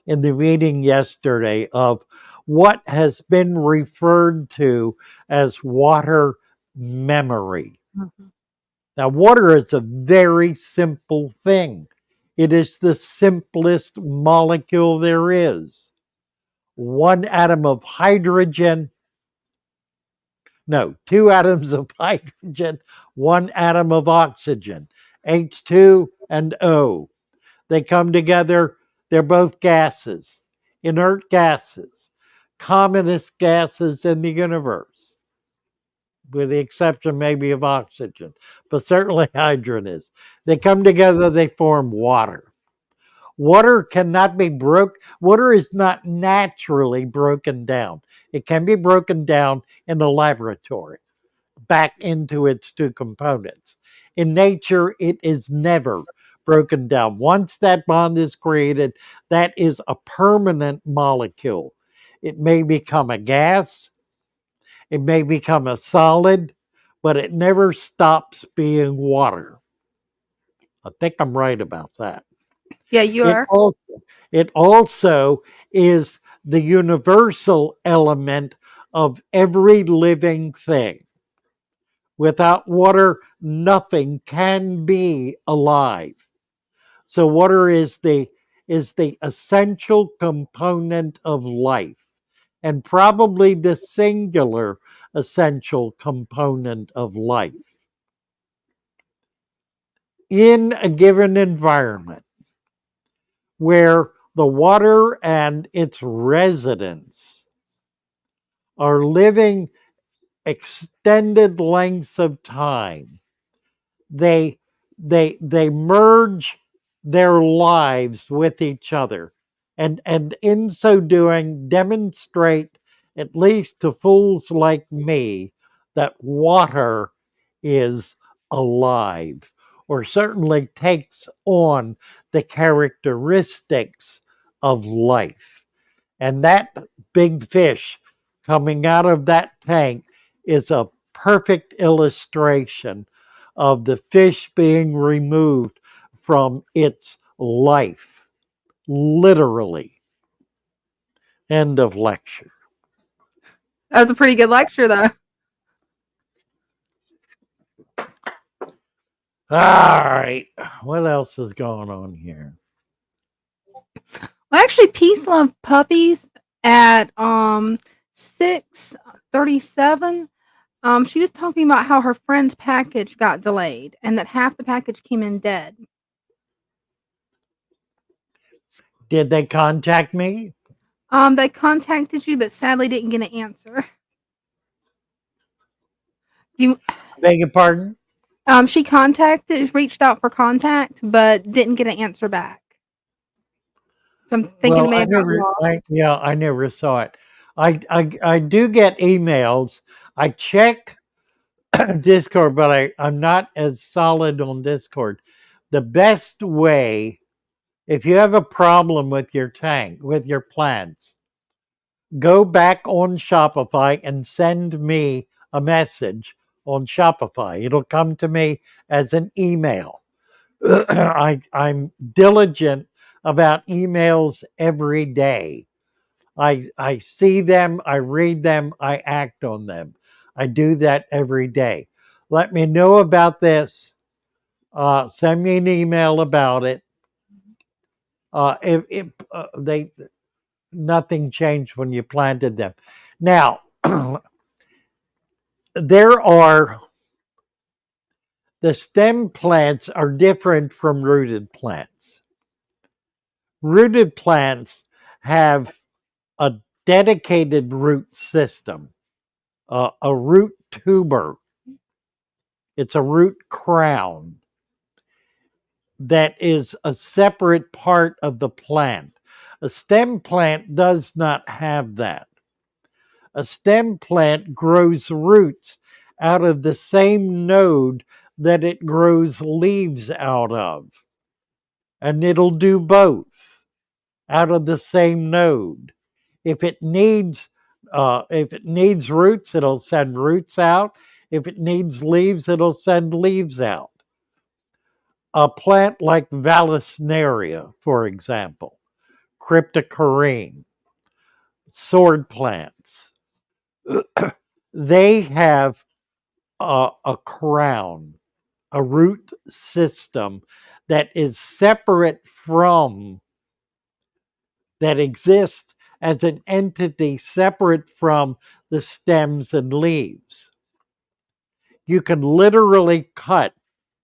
A: in the meeting yesterday, of what has been referred to as water memory.
C: Mhm.
A: Now, water is a very simple thing. It is the simplest molecule there is. One atom of hydrogen, no, two atoms of hydrogen, one atom of oxygen, H2 and O. They come together, they're both gases, inert gases, commonest gases in the universe, with the exception maybe of oxygen, but certainly hydrogen is. They come together, they form water. Water cannot be water is not naturally broken down. It can be broken down in a laboratory back into its two components. In nature, it is never broken down. Once that bond is created, that is a permanent molecule. It may become a gas, it may become a solid, but it never stops being water. I think I'm right about that.
C: Yeah, you
A: It
C: are.
A: also it also is the universal element of every living thing. Without water, nothing can be alive. So water is the essential component of life, and probably the singular essential component of life. In a given environment where the water and its residents are living extended lengths of time, they they merge their lives with each other, and in so doing demonstrate, at least to fools like me, that water is alive, or certainly takes on the characteristics of life. And that big fish coming out of that tank is a perfect illustration of the fish being removed from its life, literally. End of lecture.
C: That was a pretty good lecture, though.
A: All right. What else is going on here?
C: Well, actually, Peace Love Puppies at 6:37. She was talking about how her friend's package got delayed and that half the package came in dead.
A: Did they contact me?
C: They contacted you, but sadly didn't get an answer. You,
A: Beg your pardon?
C: she reached out for contact, but didn't get an answer back. So I'm thinking it
A: Well,
C: may have got lost.
A: I never saw it. I do get emails. I check Discord, but I'm not as solid on Discord. The best way, if you have a problem with your tank, with your plants, go back on Shopify and send me a message on Shopify. It'll come to me as an email. I'm diligent about emails every day. I see them, I read them, I act on them. I do that every day. Let me know about this. Send me an email about it. If they Nothing changed when you planted them. Now there are the stem plants are different from rooted plants. Rooted plants have a dedicated root system, a root tuber. It's a root crown that is a separate part of the plant. A stem plant does not have that. A stem plant grows roots out of the same node that it grows leaves out of. And it'll do both out of the same node. If it needs roots, it'll send roots out. If it needs leaves, it'll send leaves out. A plant like Vallisneria, for example, cryptocorinne, sword plants, they have a crown, a root system that is separate from, that exists as an entity separate from the stems and leaves. You can literally cut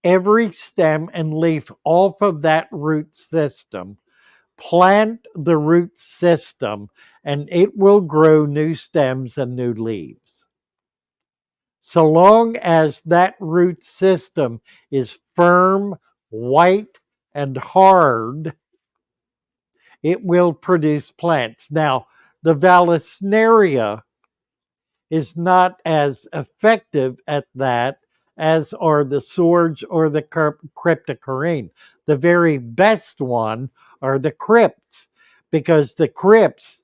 A: every stem and leaf off of that root system, plant the root system, and it will grow new stems and new leaves. So long as that root system is firm, white, and hard, it will produce plants. Now, the Vallisneria is not as effective at that as are the swords or the cryptocorinne. The very best one are the crypts, because the crypt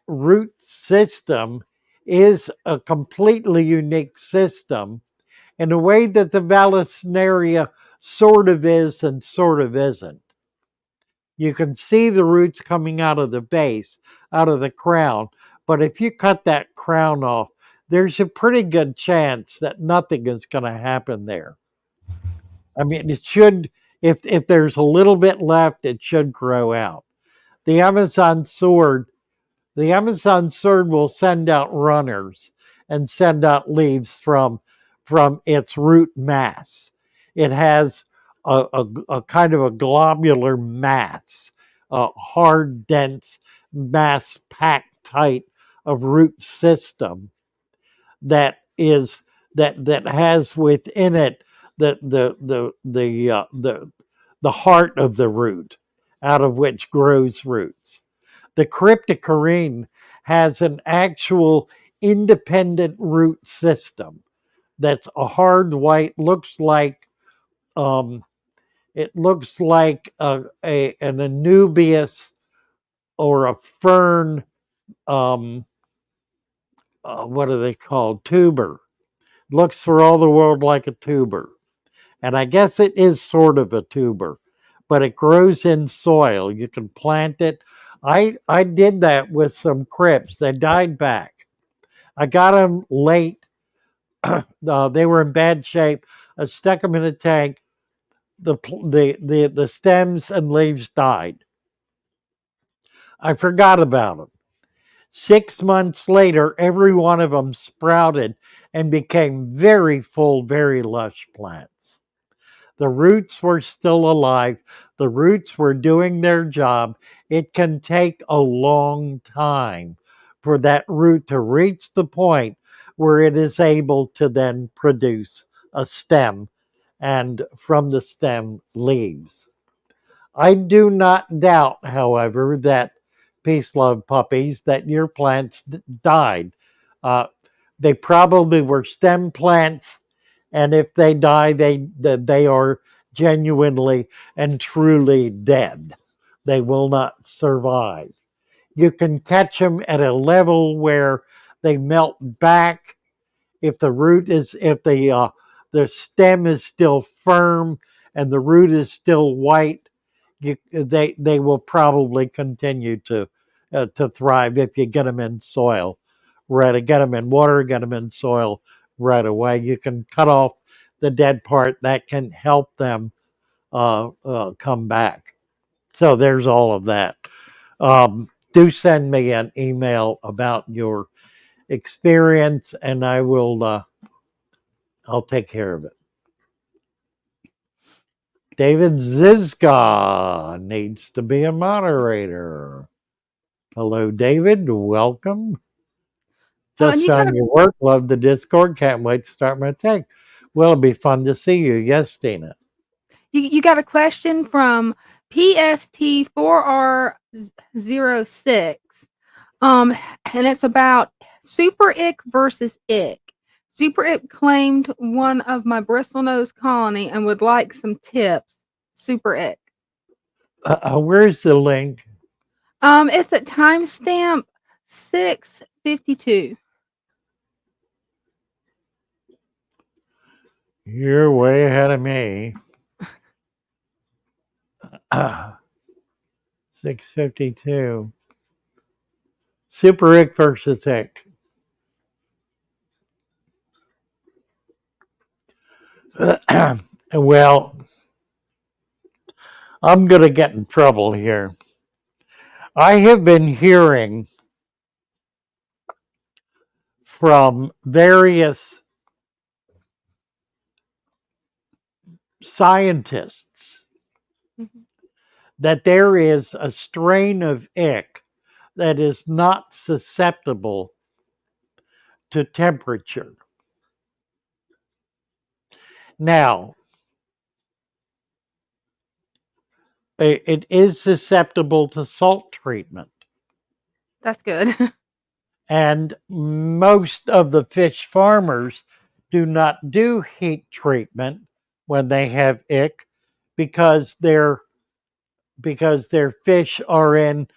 A: root system is a completely unique system in a way that the Vallisneria sort of is and sort of isn't. You can see the roots coming out of the base, out of the crown. But if you cut that crown off, there's a pretty good chance that nothing is going to happen there. I mean, it should, if there's a little bit left, it should grow out. The Amazon sword, the Amazon sword will send out runners and send out leaves from its root mass. It has a kind of a globular mass, a hard, dense mass packed tight of root system that is that has within it the heart of the root, out of which grows roots. The cryptocorinne has an actual independent root system that's a hard white, looks like um, it looks like an anubius or a fern. Um, what are they called? Tuber. Looks for all the world like a tuber, and I guess it is sort of a tuber, but it grows in soil. You can plant it. I did that with some crypts. They died back. I got them late. They were in bad shape. I stuck them in a tank. The stems and leaves died. I forgot about them. 6 months later, every one of them sprouted and became very full, very lush plants. The roots were still alive. The roots were doing their job. It can take a long time for that root to reach the point where it is able to then produce a stem, and from the stem, leaves. I do not doubt, however, that peace love puppies, that your plants died. Uh, they probably were stem plants, and if they die, they are genuinely and truly dead. They will not survive. You can catch them at a level where they melt back. If the root is, if the stem is still firm and the root is still white, they will probably continue to thrive if you get them in soil. Right, get them in water, get them in soil right away. You can cut off the dead part. That can help them come back. So there's all of that. Do send me an email about your experience, and I will. I'll take care of it. David Zizka needs to be a moderator. Hello, David. Welcome.
C: Oh, and
A: Just on your work. Love the Discord. Can't wait to start my take. Well, it'll be fun to see you. Yes, Tina.
C: you got a question from PST4R06. And it's about Super Ick versus Ick. Super Ick claimed one of my bristlenose colony and would like some tips. Super Ick.
A: Where's the link?
C: It's at timestamp 6:52.
A: You're way ahead of me. 652. Super ick versus ick. Well, I'm going to get in trouble here. I have been hearing from various scientists
C: Mhm.
A: that there is a strain of ick that is not susceptible to temperature. Now, it is susceptible to salt treatment.
C: That's good.
A: And most of the fish farmers do not do heat treatment when they have ick because their fish are in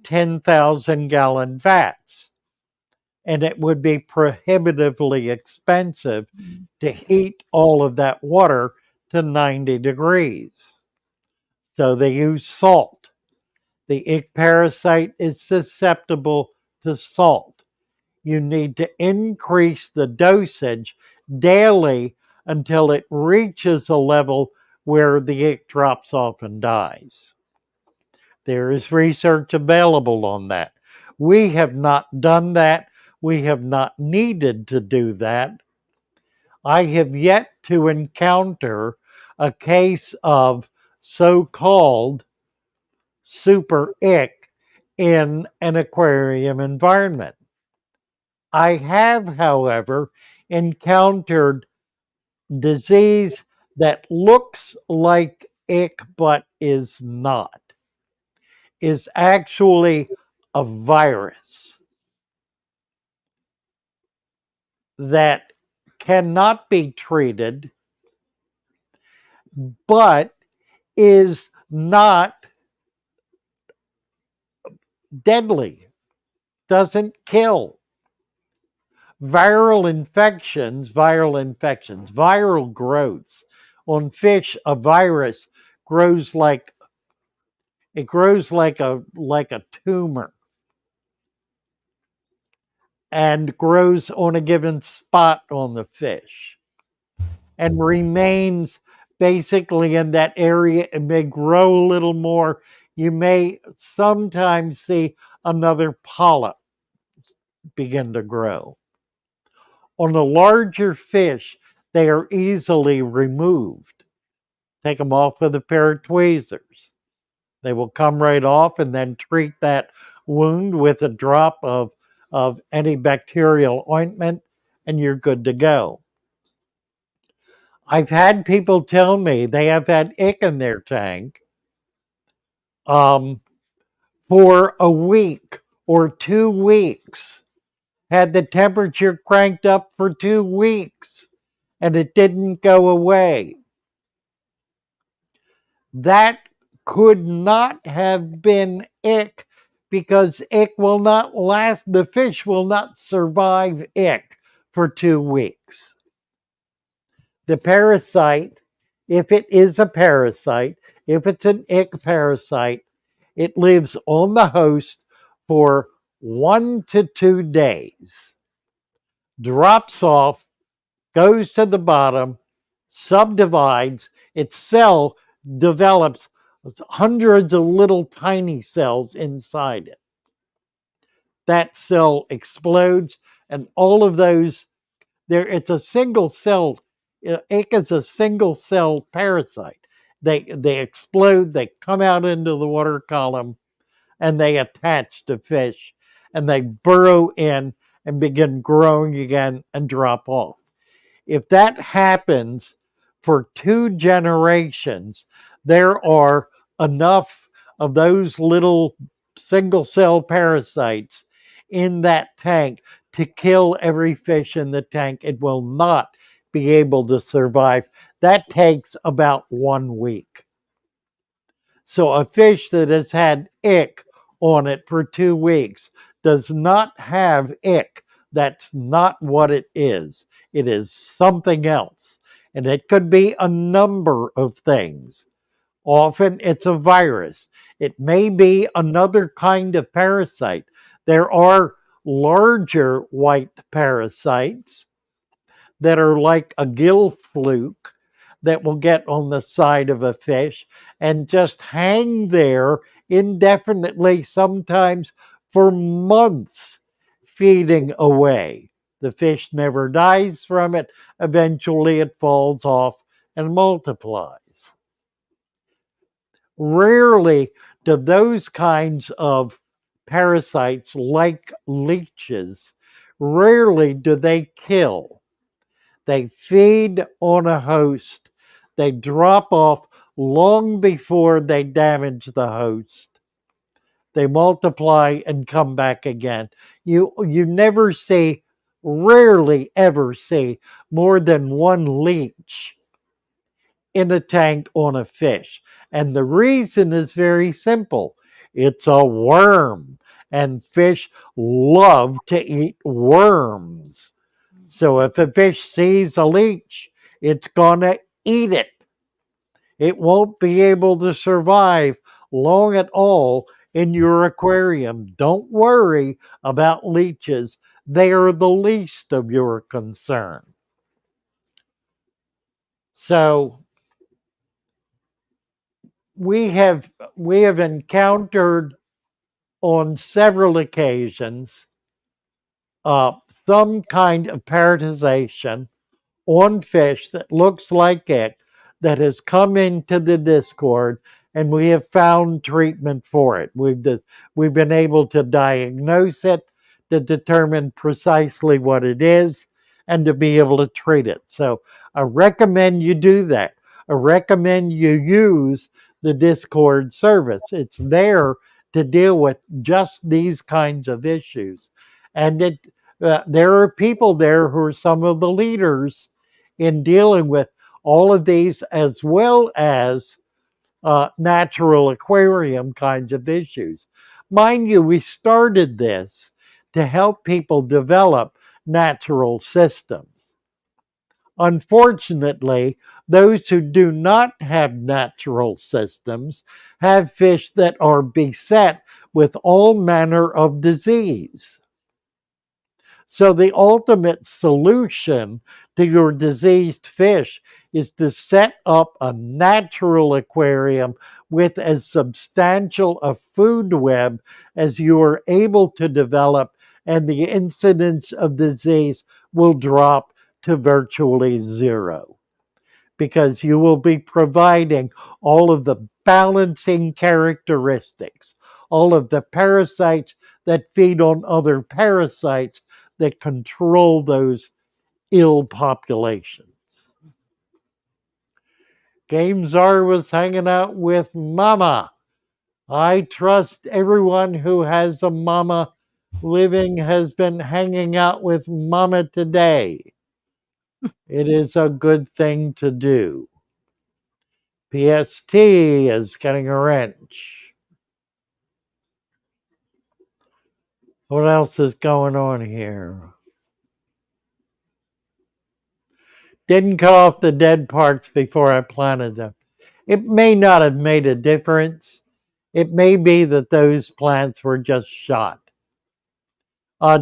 A: 10,000 gallon vats. And it would be prohibitively expensive to heat all of that water to 90 degrees. So they use salt. The ick parasite is susceptible to salt. You need to increase the dosage daily until it reaches a level where the ick drops off and dies. There is research available on that. We have not done that. We have not needed to do that. I have yet to encounter a case of so called super ick in an aquarium environment. I have, however, encountered disease that looks like ick but is not, is actually a virus that cannot be treated but is not deadly, doesn't kill. Viral growths. On fish, a virus grows like a tumor and grows on a given spot on the fish and remains basically in that area. It may grow a little more. You may sometimes see another polyp begin to grow. On the larger fish, they are easily removed. Take them off with a pair of tweezers. They will come right off and then treat that wound with a drop of antibacterial ointment, and you're good to go. I've had people tell me they have had ick in their tank um, for a week or 2 weeks, had the temperature cranked up for 2 weeks, and it didn't go away. That could not have been ick because ick will not last. The fish will not survive ick for 2 weeks. The parasite, if it is a parasite, if it's an ick parasite, it lives on the host for 1 to 2 days, drops off, goes to the bottom, subdivides, its cell develops hundreds of little tiny cells inside it. That cell explodes, and all of those, it's a single cell. Ick is a single cell parasite. They explode, they come out into the water column, and they attach to fish, and they burrow in and begin growing again and drop off. If that happens for 2 generations, there are enough of those little single cell parasites in that tank to kill every fish in the tank. It will not be able to survive. That takes about 1 week. So a fish that has had ick on it for 2 weeks does not have ick. That's not what it is. It is something else. And it could be a number of things. Often it's a virus. It may be another kind of parasite. There are larger white parasites that are like a gill fluke that will get on the side of a fish and just hang there indefinitely, sometimes for months, feeding away. The fish never dies from it. Eventually, it falls off and multiplies. Rarely do those kinds of parasites, like leeches, rarely do they kill. They feed on a host. They drop off long before they damage the host. They multiply and come back again. You never see, rarely ever see more than one leech in a tank on a fish. And the reason is very simple. It's a worm, and fish love to eat worms. So if a fish sees a leech, it's going to eat it. It won't be able to survive long at all in your aquarium. Don't worry about leeches. They are the least of your concern. So we have encountered on several occasions uh, some kind of parasitization on fish that looks like it, that has come into the Discord, and we have found treatment for it. We've been able to diagnose it, to determine precisely what it is, and to be able to treat it. So I recommend you do that. I recommend you use the Discord service. It's there to deal with just these kinds of issues. And there are people there who are some of the leaders in dealing with all of these, as well as natural aquarium kinds of issues. Mind you, we started this to help people develop natural systems. Unfortunately, those who do not have natural systems have fish that are beset with all manner of disease. So, the ultimate solution to your diseased fish is to set up a natural aquarium with as substantial a food web as you are able to develop, and the incidence of disease will drop to virtually zero, because you will be providing all of the balancing characteristics, all of the parasites that feed on other parasites that control those ill populations. Gamezar was hanging out with Mama. I trust everyone who has a mama living has been hanging out with Mama today. It is a good thing to do. PST is getting a wrench. What else is going on here? Didn't cut off the dead parts before I planted them. It may not have made a difference. It may be that those plants were just shot.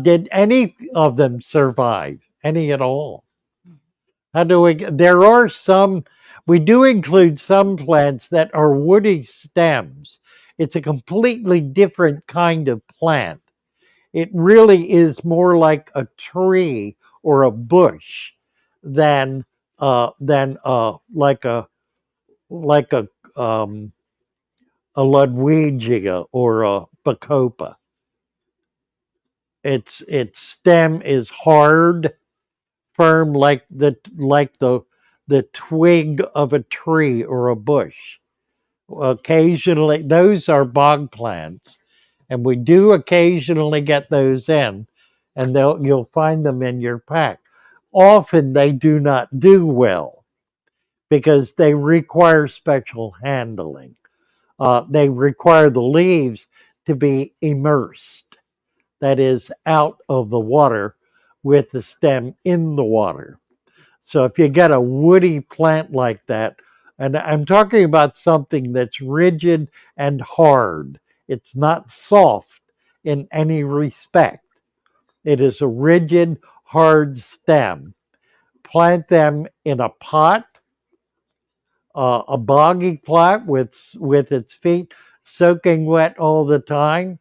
A: Did any of them survive? Any at all? How do we? There are some. We do include some plants that are woody stems. It's a completely different kind of plant. It really is more like a tree or a bush than like a Ludwigia or a Bacopa. Its stem is hard, firm, like the twig of a tree or a bush. Occasionally, those are bog plants, and we do occasionally get those in, and you'll find them in your pack. Often they do not do well because they require special handling. They require the leaves to be immersed, that is, out of the water with the stem in the water. So if you get a woody plant like that, And I'm talking about something that's rigid and hard. It's not soft in any respect. It is a rigid, hard stem. Plant them in a pot, a boggy plot with its feet soaking wet all the time,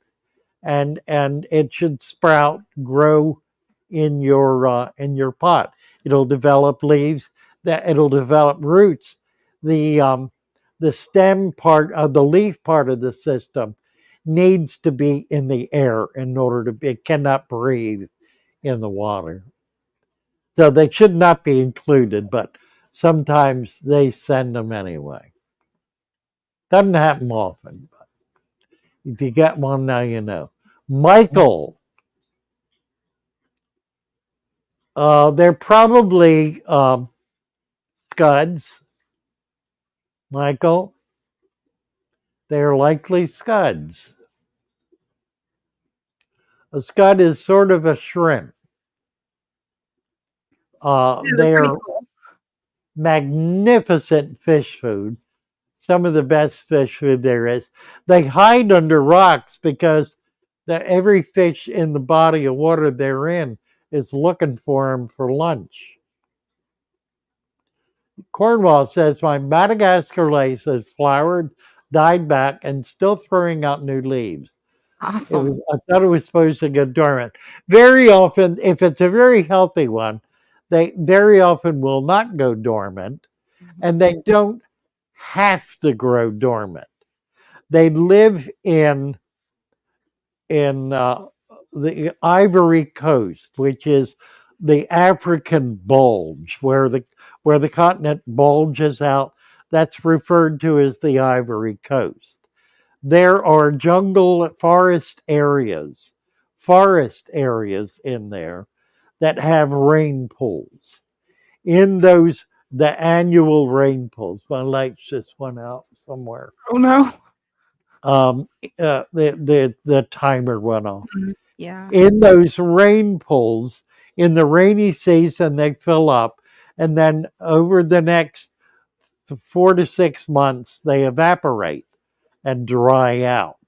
A: and it should sprout, grow in your pot. It'll develop leaves. That it'll develop roots. The um, the stem part of the leaf part of the system needs to be in the air in order to be. It cannot breathe in the water. So they should not be included, but sometimes they send them anyway. Doesn't happen often, but if you get one now, you know. Michael, they're probably scuds. Michael, they're likely scuds. A scud is sort of a shrimp.
C: Yeah, they're
A: They
C: pretty
A: are
C: cool.
A: magnificent fish food. Some of the best fish food there is. They hide under rocks because every fish in the body of water they're in is looking for them for lunch. Cornwall says my Madagascar lace has flowered, died back, and still throwing out new leaves.
C: Awesome.
A: I thought it was supposed to go dormant. Very often, if it's a very healthy one, they very often will not go dormant,
C: Mhm.
A: and they don't have to grow dormant. They live in the Ivory Coast, which is the African bulge, where the continent bulges out. That's referred to as the Ivory Coast. There are forest areas in there that have rain pools. In those, the annual rain pools. My lights just went out somewhere.
C: Oh no.
A: Um, the timer went off.
C: Mhm. Yeah.
A: In those rain pools, in the rainy season, they fill up, and then over the next 4 to 6 months, they evaporate and dry out.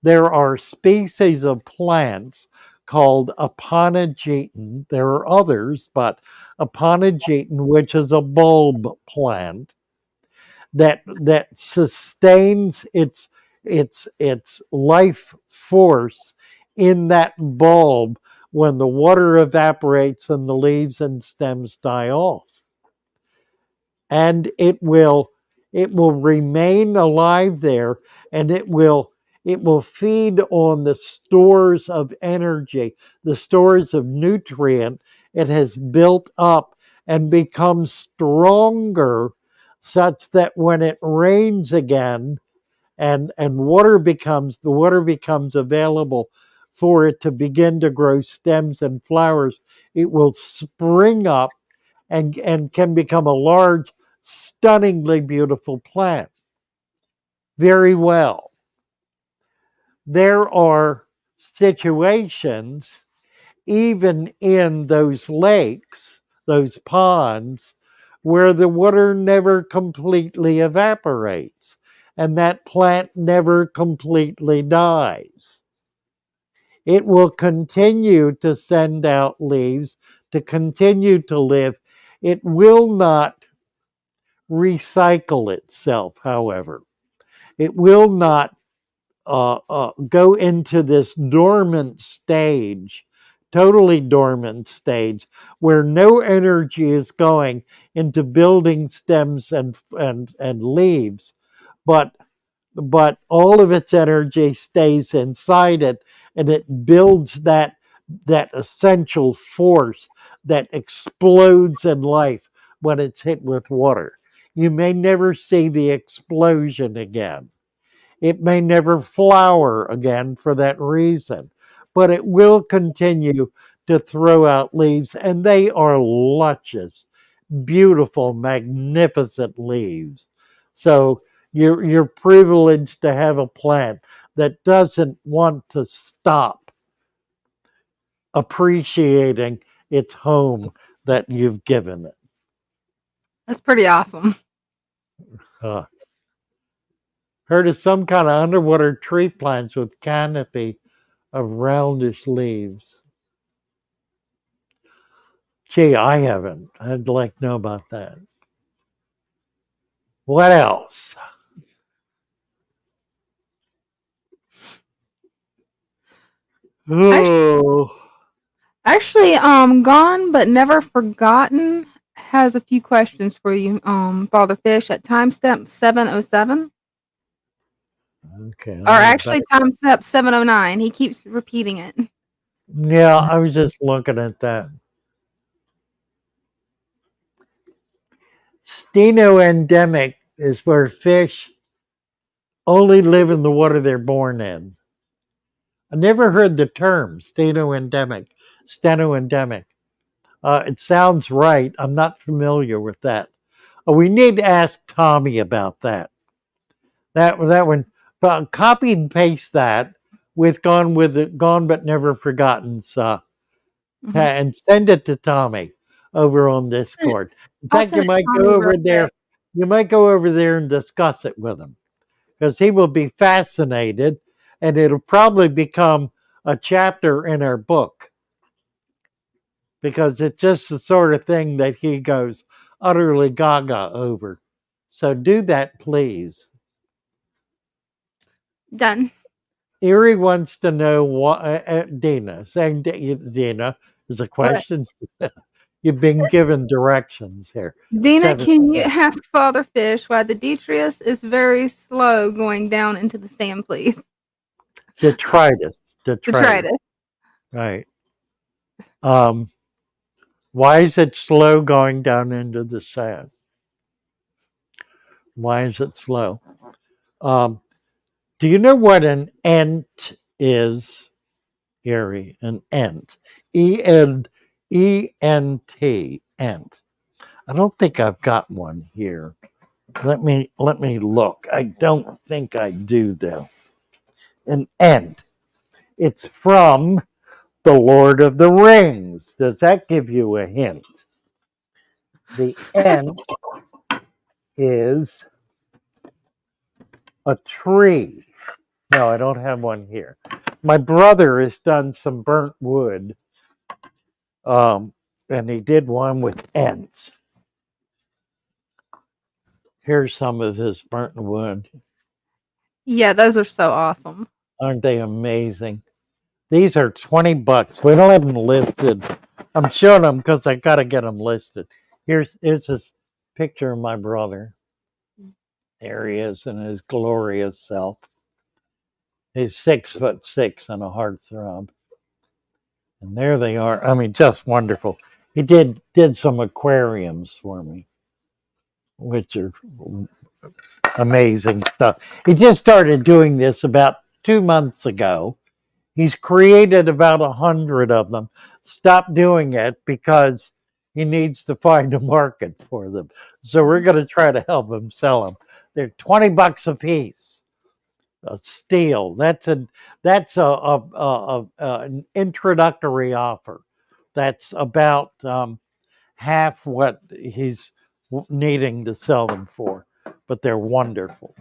A: There are species of plants called Aponogeton. There are others, but Aponogeton, which is a bulb plant that sustains its life force in that bulb when the water evaporates and the leaves and stems die off. And it will remain alive there, and it will feed on the stores of energy, the stores of nutrient it has built up and becomes stronger, such that when it rains again and the water becomes available for it to begin to grow stems and flowers, it will spring up and can become a large, stunningly beautiful plant. Very well. There are situations, even in those lakes, those ponds, where the water never completely evaporates and that plant never completely dies. It will continue to send out leaves, to continue to live. It will not recycle itself, however. It will not go into this dormant stage, totally dormant stage, where no energy is going into building stems and leaves, but all of its energy stays inside it, and it builds that essential force that explodes in life when it's hit with water. You may never see the explosion again. It may never flower again for that reason, but it will continue to throw out leaves, and they are luscious, beautiful, magnificent leaves. So you're privileged to have a plant that doesn't want to stop appreciating its home that you've given it.
C: That's pretty awesome.
A: Uh, heard of some kind of underwater tree plants with canopy of roundish leaves. Gee, I haven't. I'd like to know about that. What else? Oh,
C: Actually, Gone But Never Forgotten has a few questions for you, Father Fish, at timestamp 707.
A: okay.
C: Or
A: Let me back.
C: actually, timestamp 709. He keeps repeating it.
A: Yeah, I was just looking at that. Steno-endemic is where fish only live in the water they're born in. I never heard the term steno-endemic. Steno-endemic. It sounds right. I'm not familiar with that. We need to ask Tommy about that. That one. Copy and paste that with it, gone but never forgotten.
C: Mhm.
A: And send it to Tommy over on Discord. In
C: I'll
A: fact,
C: send it to Tommy real quick.
A: You might go over there and discuss it with him because he will be fascinated, and it'll probably become a chapter in our book because it's just the sort of thing that he goes utterly gaga over. So do that, please.
C: Done.
A: Erie wants to know what Dina saying. Dina, there's a
C: What?
A: question. You've been given directions here.
C: Dina,
A: Seven.
C: can you ask Father Fish why the detritus is very slow going down into the sand, please?
A: Detritus. Detritus.
C: Detritus.
A: Right. Um, why is it slow going down into the sand? Why is it slow? Um, do you know what an ent is, Gary? An ent. E-N-E-N-T. Ent. I don't think I've got one here. Let me look. I don't think I do though. An ent. It's from The Lord of the Rings. Does that give you a hint? The ent is a tree. No, I don't have one here. My brother has done some burnt wood, um, and he did one with ents. Here's some of his burnt wood.
C: Yeah, those are so awesome.
A: Aren't they amazing? These are $20. We don't have them listed. I'm showing them because I got to get them listed. Here's this picture of my brother. There he is in his glorious self. He's 6'6" and a heartthrob. And there they are. I mean, just wonderful. He did some aquariums for me, which are amazing stuff. He just started doing this about 2 months ago. He's created about 100 of them. Stopped doing it because he needs to find a market for them. So we're going to try to help him sell them. They're $20 a piece. A steal. That's an introductory offer. That's about half what he's needing to sell them for, but they're wonderful.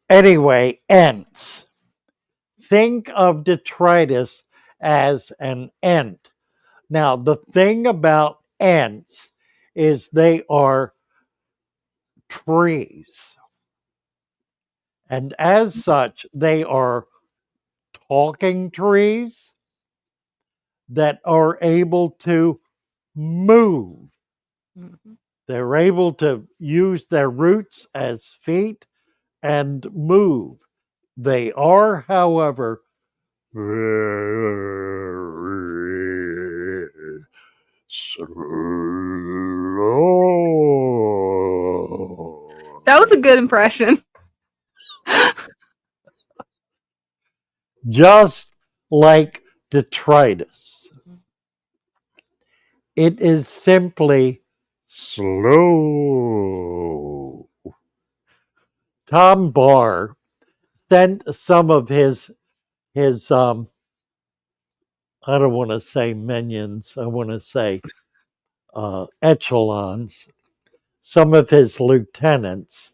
A: Anyway, ents. Think of detritus as an ent. Now, the thing about ents is they are trees. And as such, they are talking trees that are able to move.
C: Mhm.
A: They're able to use their roots as feet and move. They are, however, very slow.
C: That was a good impression.
A: Just like detritus. It is simply slow. Tom Barr sent some of his I don't want to say minions, I want to say echelons, some of his lieutenants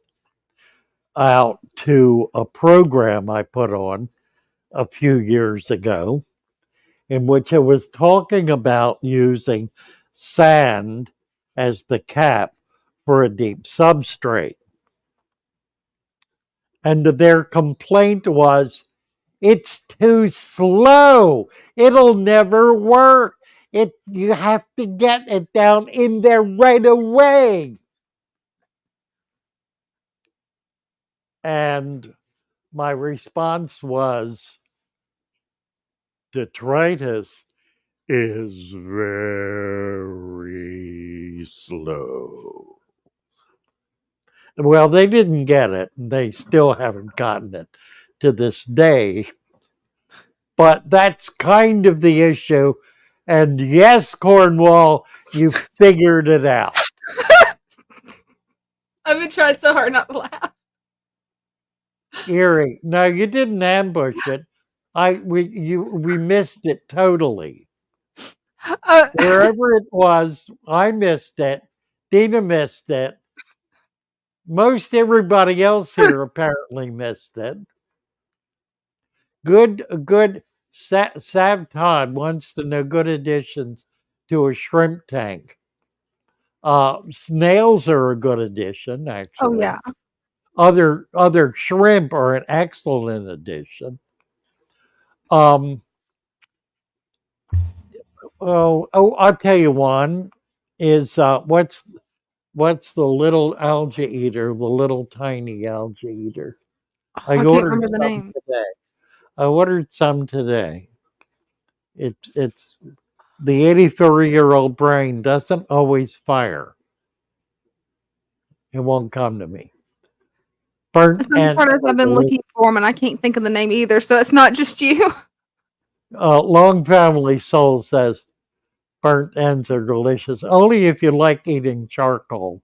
A: out to a program I put on a few years ago in which I was talking about using sand as the cap for a deep substrate. And their complaint was, it's too slow. It'll never work. You have to get it down in there right away. And my response was, detritus is very slow. Well, they didn't get it. They still haven't gotten it to this day. But that's kind of the issue. And yes, Cornwall, you figured it out.
C: I've been trying so hard not to laugh.
A: Erie. No, you didn't ambush it. We missed it totally.
C: Uh,
A: Wherever it was, I missed it. Dina missed it. Most everybody else here apparently missed it. Good. Sav Todd wants to know good additions to a shrimp tank. Snails are a good addition,
C: oh
A: actually.
C: yeah.
A: Other shrimp are an excellent addition. Oh, I'll tell you one is what's the little algae eater, the little tiny algae eater.
C: Oh, I can't remember the name.
A: Today. I ordered some today. It's the 83-year-old brain doesn't always fire. It won't come to me. Burnt
C: The part is I've been looking for them and I can't think of the name either, so it's not just you.
A: Long Family Soul says burnt ends are delicious, only if you like eating charcoal.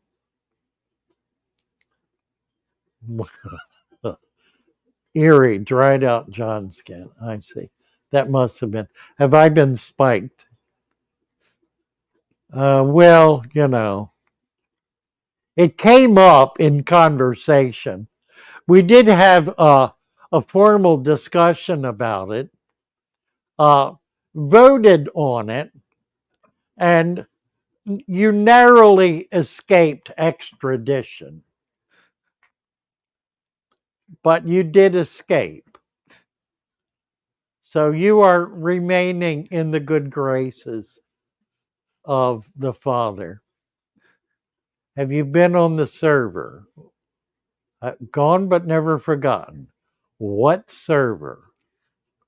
A: Erie, dried out John skin. I see. That must have been. Have I been spiked? Well, it came up in conversation. We did have a formal discussion about it, voted on it, and you narrowly escaped extradition. But you did escape. So you are remaining in the good graces of the Father. Have you been on the server? Gone but never forgotten. What server?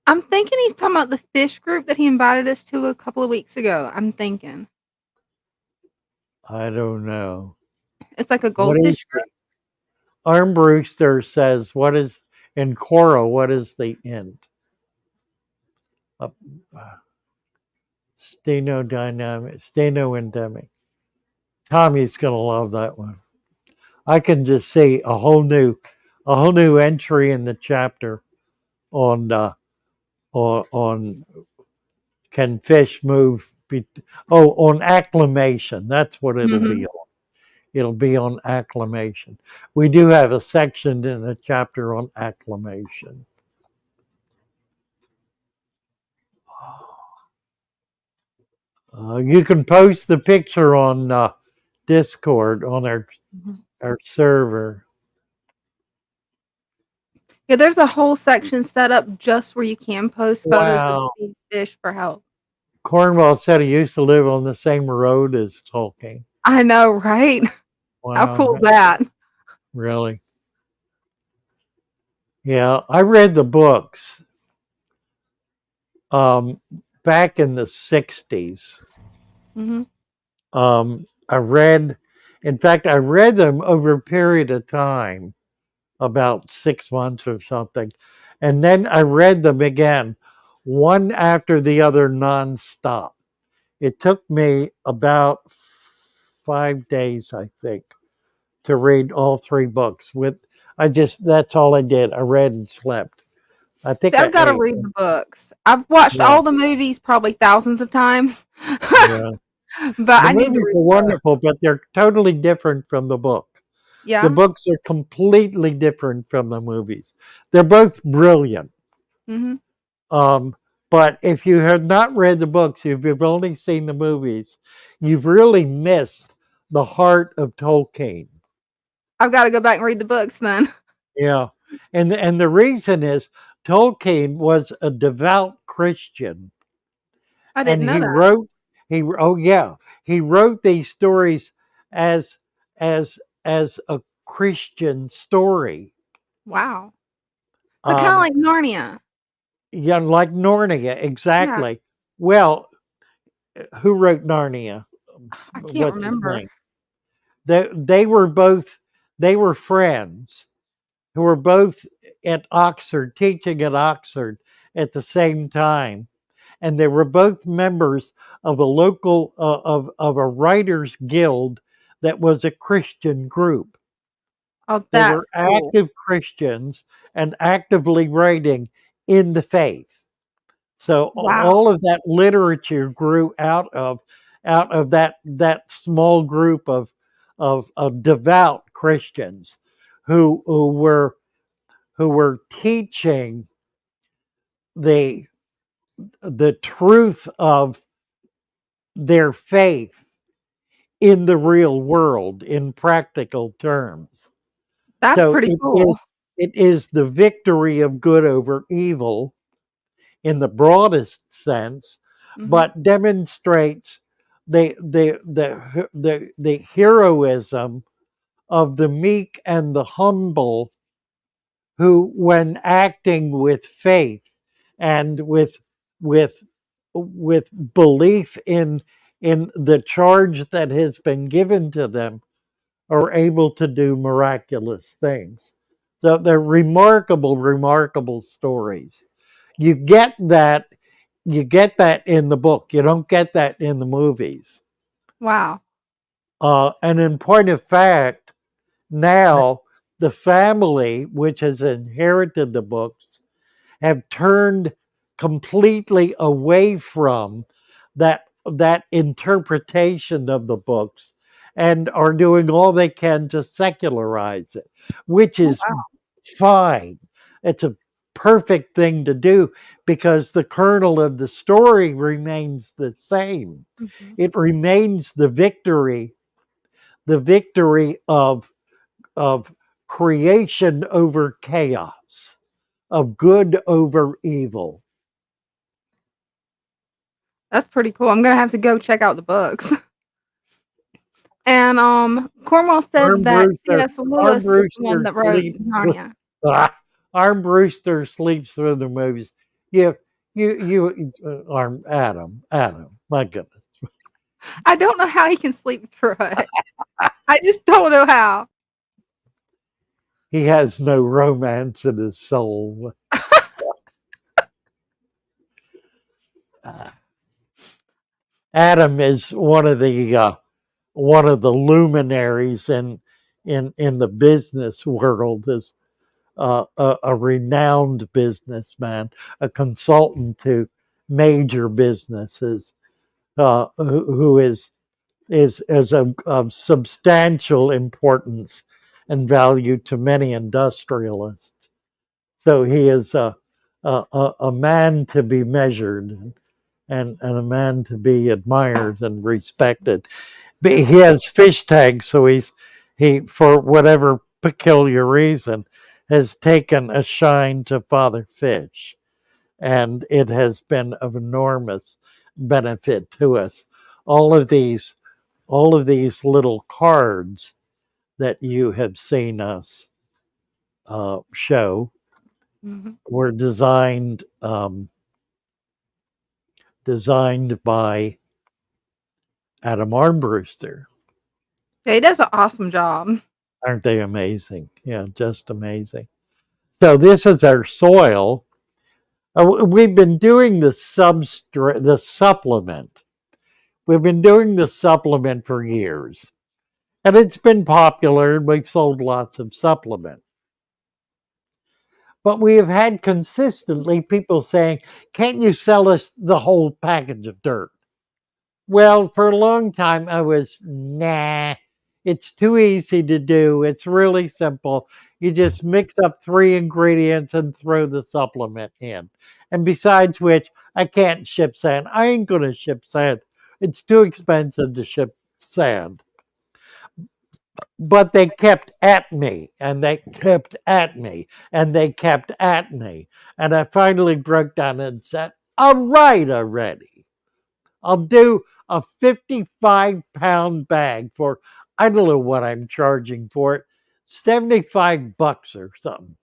C: I'm thinking he's talking about the fish group that he invited us to a couple of weeks ago. I'm thinking.
A: I don't know.
C: It's like a goldfish group.
A: Armbruster says, what is, in Cora, what is the int? Steno-endemic. Tommy's going to love that one. I can just see a whole new entry in the chapter on can fish move? On acclimation. That's what it'll be on. It'll be on acclimation. We do have a section in the chapter on acclimation. You can post the picture on Discord on our server.
C: Yeah, there's a whole section set up just where you can post photos of these fish for help.
A: Cornwall said he used to live on the same road as Tolkien.
C: I know, right?
A: Wow,
C: how cool is that?
A: Really? Yeah, I read the books back in the 60s.
C: Mm-hmm.
A: I read them over a period of time, about 6 months or something. And then I read them again, one after the other, nonstop. It took me about 5 days, I think, to read all 3 books. That's all I did. I read and slept. I think
C: I've got to read the books. I've watched all the movies probably thousands of times.
A: Yeah.
C: But
A: the
C: I need to
A: movies
C: read
A: are wonderful, but they're totally different from the book. The
C: Yeah.
A: books are completely different from the movies. They're both brilliant.
C: Mhm.
A: Um, but if you have not read the books, if you've only seen the movies, you've really missed the heart of Tolkien.
C: I've got to go back and read the books then.
A: Yeah, and the reason is Tolkien was a devout Christian,
C: I
A: and
C: didn't know that.
A: oh yeah, he wrote these stories as as a Christian story.
C: Wow. So kind of
A: Um,
C: like Narnia.
A: yeah, like Narnia,
C: Yeah.
A: exactly. Well, who wrote Narnia?
C: I can't
A: What's his
C: remember.
A: name? They were both they were friends who were both at Oxford, teaching at Oxford at the same time, and they were both members of a local of a writers guild that was a Christian group.
C: Oh,
A: They were
C: that's cool.
A: active Christians and actively writing in the faith. So
C: Wow.
A: all of that literature grew out of that small group of devout Christians who were teaching the the truth of their faith in the real world in practical terms.
C: That's
A: So
C: pretty cool.
A: it is the victory of good over evil in the broadest sense,
C: Mhm.
A: but demonstrates the heroism of the meek and the humble who, when acting with faith and with with belief in the charge that has been given to them, are able to do miraculous things. So they're remarkable, remarkable stories. You get that you get that in the book. You don't get that in the movies.
C: Wow.
A: And in point of fact, now the family which has inherited the books have turned completely away from that interpretation of the books and are doing all they can to secularize it, which
C: Oh,
A: is
C: wow.
A: fine. It's a perfect thing to do because the kernel of the story remains the same.
C: Mhm.
A: It remains the victory of creation over chaos, of good over evil.
C: That's pretty cool. I'm gonna have to go check out the books. And Cornwell said that C.S. Lewis was the one
A: Armbruster
C: that wrote
A: sleeps.
C: Narnia.
A: Armbruster sleeps through the movies. You, Adam. My goodness,
C: I don't know how he can sleep through it. I just don't know how.
A: he has no romance in his soul. Uh, Adam is one of the luminaries in the business world. Is a renowned businessman, a consultant to major businesses, who is of substantial importance and value to many industrialists. So he is a man to be measured and a man to be admired and respected. But he has fish tanks, so he for whatever peculiar reason has taken a shine to Father Fish, and it has been of enormous benefit to us. All of these all of these little cards that you have seen us show
C: Mhm.
A: were designed by Adam Armbruster.
C: Yeah, he does an awesome job.
A: Aren't they amazing? Yeah, just amazing. So this is our soil. We've been doing the supplement. We've been doing the supplement for years, and it's been popular, and we've sold lots of supplement. But we have had consistently people saying, "Can't you sell us the whole package of dirt?" Well, for a long time, I was, nah. It's too easy to do. It's really simple. You just mix up 3 ingredients and throw the supplement in. And besides which, I can't ship sand. I ain't going to ship sand. It's too expensive to ship sand. But they kept at me and they kept at me and they kept at me. And I finally broke down and said, all right already. I'll do a 55-pound bag for, I don't know what I'm charging for it, $75 or something.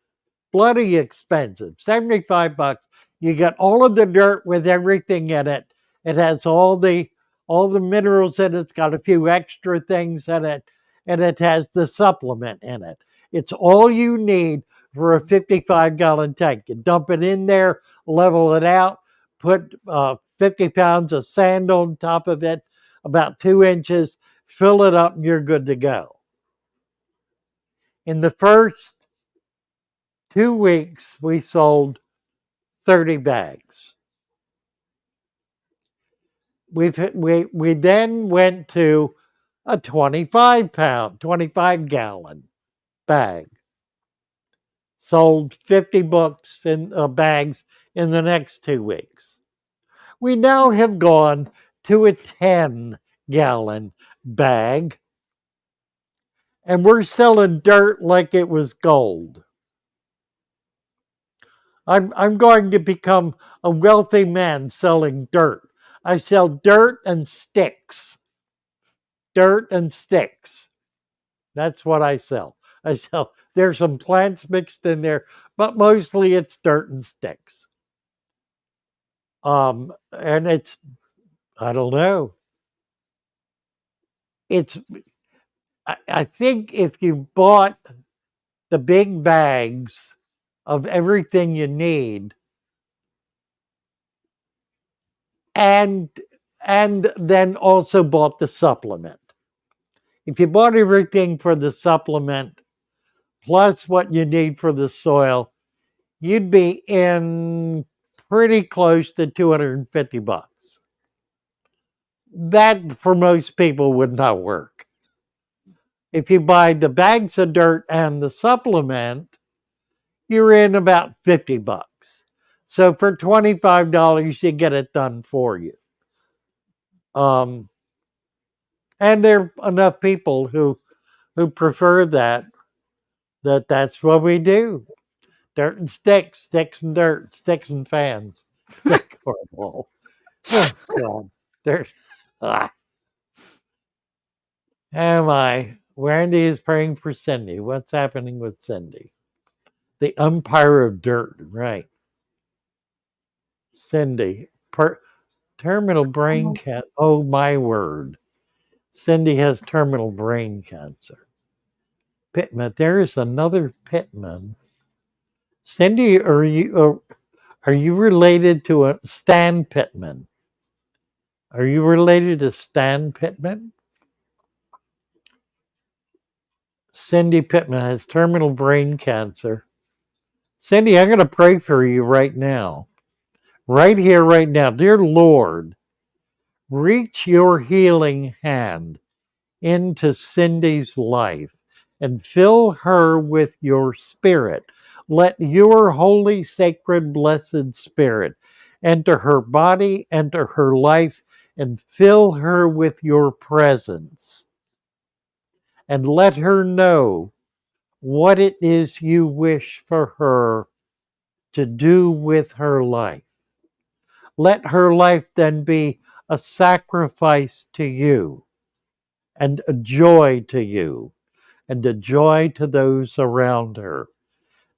A: Bloody expensive. 75 bucks. You get all of the dirt with everything in it. It has all the minerals in it. It's got a few extra things in it, and it has the supplement in it. It's all you need for a 55-gallon tank. You dump it in there, level it out, put 50 pounds of sand on top of it, about 2 inches, fill it up, and you're good to go. In the first 2 weeks, we sold 30 bags. We then went to a 25-gallon bag. Sold 50 books in bags in the next 2 weeks. We now have gone to a 10-gallon bag, and we're selling dirt like it was gold. I'm going to become a wealthy man selling dirt. I sell dirt and sticks. Dirt and sticks. That's what I sell. There's some plants mixed in there, but mostly it's dirt and sticks. And it's, I don't know. It's, I think if you bought the big bags of everything you need and then also bought the supplement. If you bought everything for the supplement plus what you need for the soil, you'd be in pretty close to 250 bucks. That for most people would not work. If you buy the bags of dirt and the supplement, you're in about 50 bucks. So for $25, you get it done for you. And there are enough people who prefer that's what we do. Dirt and sticks, sticks and dirt, sticks and fans. It's horrible. Oh, God. There's, am I? Randy is praying for Cindy. What's happening with Cindy? The umpire of dirt, right? Cindy, terminal brain cancer. Oh, my word. Cindy has terminal brain cancer. Pittman, there is another Pittman. Cindy, are you related to a Stan Pittman? Are you related to Stan Pittman? Cindy Pittman has terminal brain cancer. Cindy, I'm going to pray for you right now. Right here, right now. Dear Lord, reach your healing hand into Cindy's life and fill her with your spirit. Let your holy, sacred, blessed spirit enter her body, enter her life, and fill her with your presence. And let her know what it is you wish for her to do with her life. Let her life then be a sacrifice to you and a joy to you and a joy to those around her.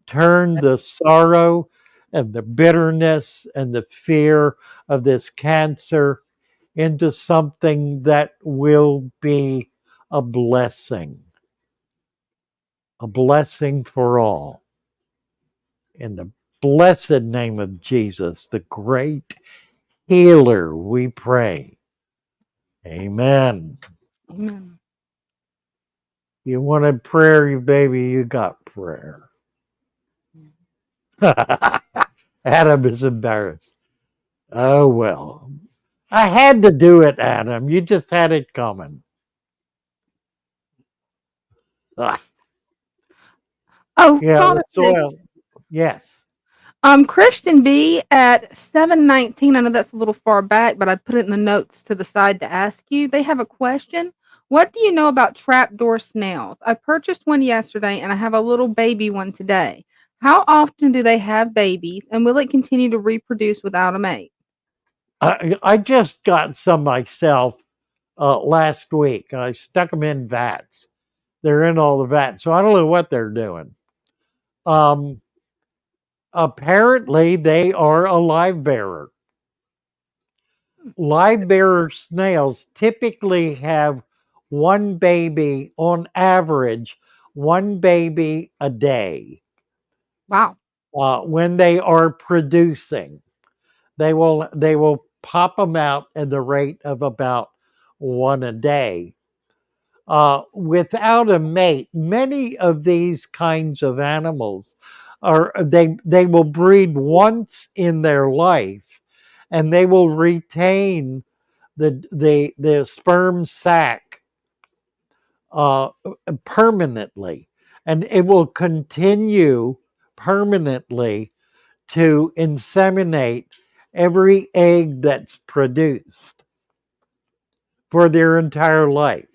A: Turn the sorrow and the bitterness and the fear of this cancer into something that will be a blessing for all. In the blessed name of Jesus, the great healer, we pray. Amen.
C: Amen.
A: You wanted prayer, you baby, you got prayer. Adam is embarrassed. Oh, well. I had to do it, Adam. You just had it coming. Ah,
C: Oh,
A: yeah, the
C: Father Fish.
A: soil. Yes.
C: Christian B at 719. I know that's a little far back, but I put it in the notes to the side to ask you. They have a question. What do you know about trapdoor snails? I purchased one yesterday and I have a little baby one today. How often do they have babies and will it continue to reproduce without a mate?
A: I just got some myself last week. I stuck them in vats. They're in all the vats, so I don't know what they're doing. Um, Apparently, they are a live bearer. Live bearer snails typically have one baby on average, one baby a day
C: Wow.
A: when they are producing. They will pop them out at the rate of about one a day. Without a mate, many of these kinds of animals they will breed once in their life, and they will retain the sperm sac uh, permanently, and it will continue permanently to inseminate every egg that's produced for their entire life.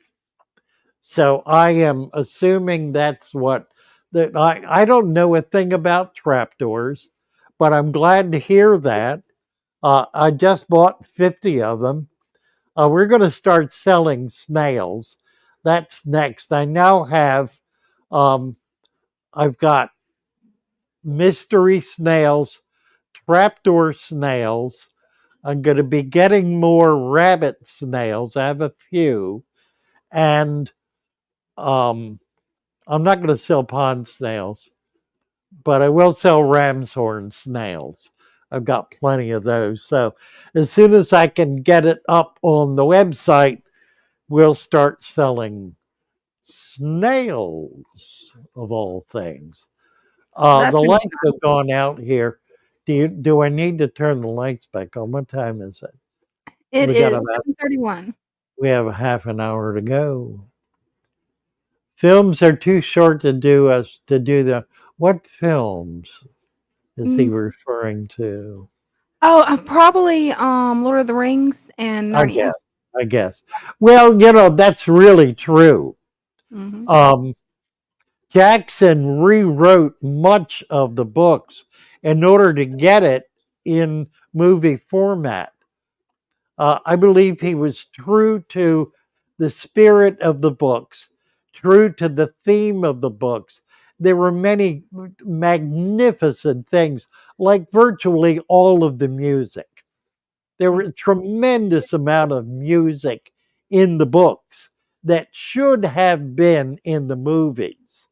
A: So I am assuming that's what that I don't know a thing about trapdoors, but I'm glad to hear that. I just bought 50 of them. We're going to start selling snails. That's next. I now have um, I've got mystery snails, trapdoor snails. I'm going to be getting more rabbit snails. I have a few, and um, I'm not going to sell pond snails, but I will sell ram's horn snails. I've got plenty of those. So as soon as I can get it up on the website, we'll start selling snails of all things.
C: That's
A: The
C: gonna be
A: lights have gone out here. Do I need to turn the lights back on? What time is it?
C: It
A: We got
C: is
A: about
C: 7:31.
A: we have a half an hour to go. Films are too short to do the what films is he
C: Mm.
A: referring to?
C: Oh, probably Lord of the Rings and
A: I
C: Narnia.
A: guess. I guess. Well, that's really true.
C: Mhm.
A: Um, Jackson rewrote much of the books in order to get it in movie format. I believe he was true to the spirit of the books, true to the theme of the books. There were many magnificent things, like virtually all of the music. There were a tremendous amount of music in the books that should have been in the movies,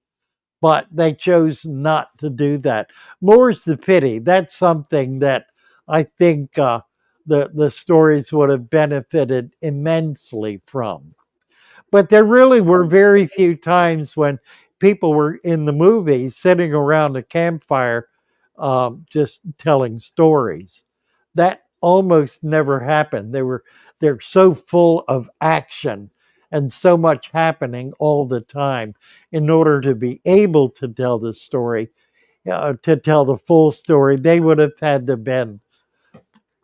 A: but they chose not to do that. More's the pity. That's something that I think the stories would have benefited immensely from. But there really were very few times when people were in the movies sitting around a campfire just telling stories. That almost never happened. They're so full of action and so much happening all the time in order to be able to tell the story, to tell the full story, they would have had to been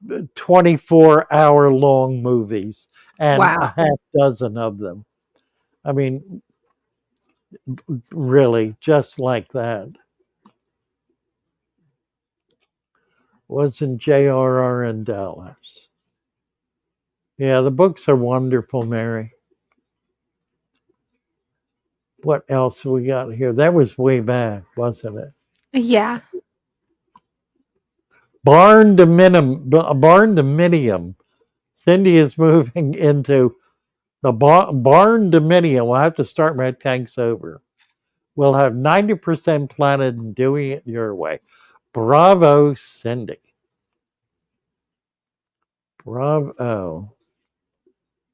A: 24-hour long movies and a
C: Wow.
A: half dozen of them. I mean, really, just like that. Wasn't J.R.R. in Dallas? Yeah, the books are wonderful, Mary. What else we got here? That was way back, wasn't it?
C: Yeah.
A: Barn dominium. Cindy is moving into the barn dominium. We'll have to start my tanks over. We'll have 90% planted and doing it your way. Bravo, Cindy. Bravo.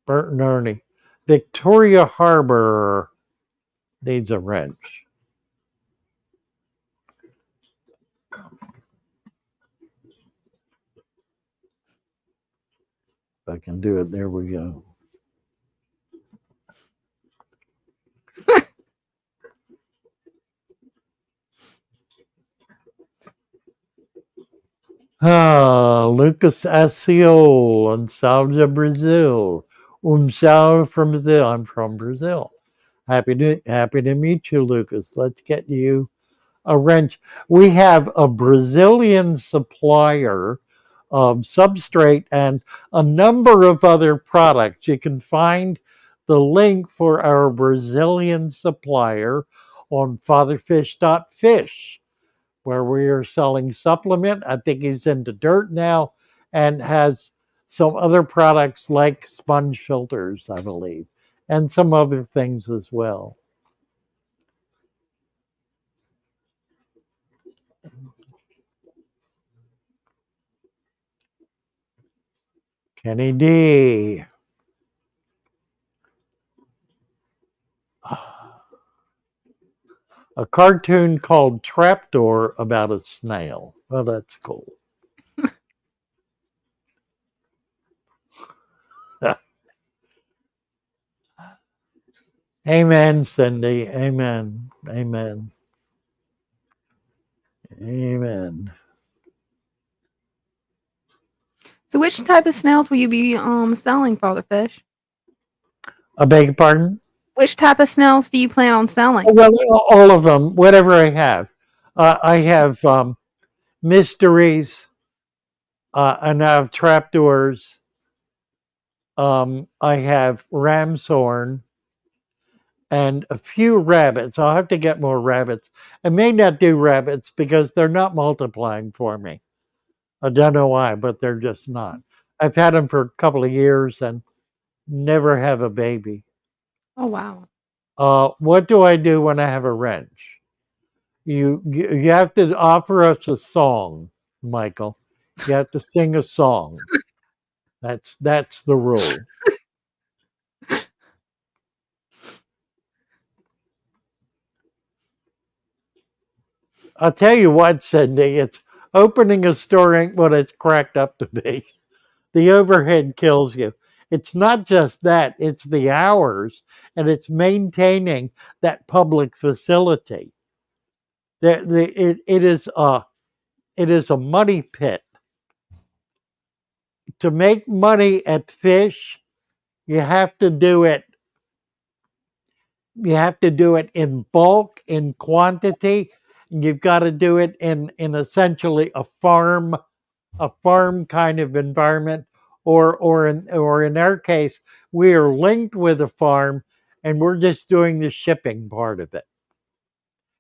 A: Bert and Ernie. Victoria Harbor needs a wrench. If I can do it, there we go. Lucas Aciol and Salve Brazil. Salve from Brazil. I'm from Brazil. Happy to meet you, Lucas. Let's get you a wrench. We have a Brazilian supplier of substrate and a number of other products. You can find the link for our Brazilian supplier on fatherfish.fish, where we are selling supplement. I think he's into dirt now and has some other products like sponge filters, I believe, and some other things as well. Kenny D. A cartoon called Trapdoor about a snail. Well, that's cool. Amen, Cindy. Amen. Amen. Amen.
C: So, which type of snails will you be selling, Father Fish?
A: I beg your pardon?
C: Which type of snails do you plan on selling?
A: Oh, well, all of them, whatever I have. I have mysteries, and I have trapdoors. I have ram's horn and a few rabbits. I'll have to get more rabbits. I may not do rabbits because they're not multiplying for me. I don't know why, but they're just not. I've had them for a couple of years and never have a baby.
C: Oh, wow.
A: What do I do when I have a wrench? You have to offer us a song, Michael. You have to sing a song. That's the rule. I'll tell you what, Cindy, it's opening a store ain't what it's cracked up to be. The overhead kills you. It's not just that, it's the hours and it's maintaining that public facility. It is a money pit. To make money at fish, you have to do it in bulk, in quantity, and you've got to do it in essentially a farm kind of environment, or in our case, we are linked with a farm and we're just doing the shipping part of it.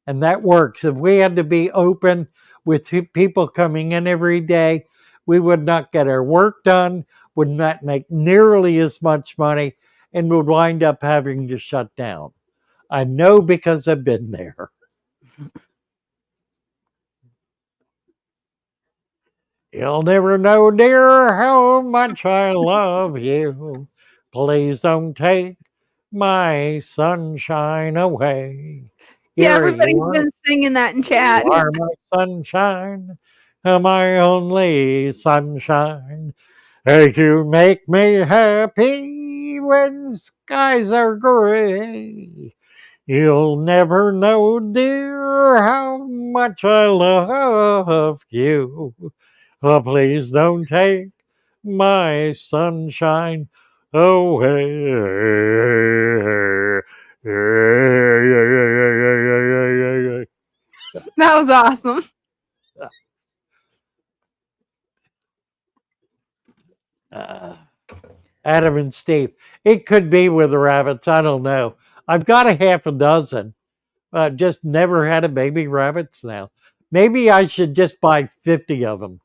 A: And that works. If we had to be open with people coming in every day, we would not get our work done, would not make nearly as much money, and would wind up having to shut down. I know because I've been there. You'll never know, dear, how much I love you. Please don't take my sunshine away.
C: Yeah,
A: Here
C: everybody's
A: you are.
C: been singing that in
A: You
C: chat.
A: are my sunshine, my only sunshine. You make me happy when skies are gray. You'll never know, dear, how much I love you. Oh, please don't take my sunshine away.
C: That was awesome.
A: Uh, Adam and Steve. It could be with the rabbits. I don't know. I've got a half a dozen. Just never had a baby rabbits now. Maybe I should just buy 50 of them.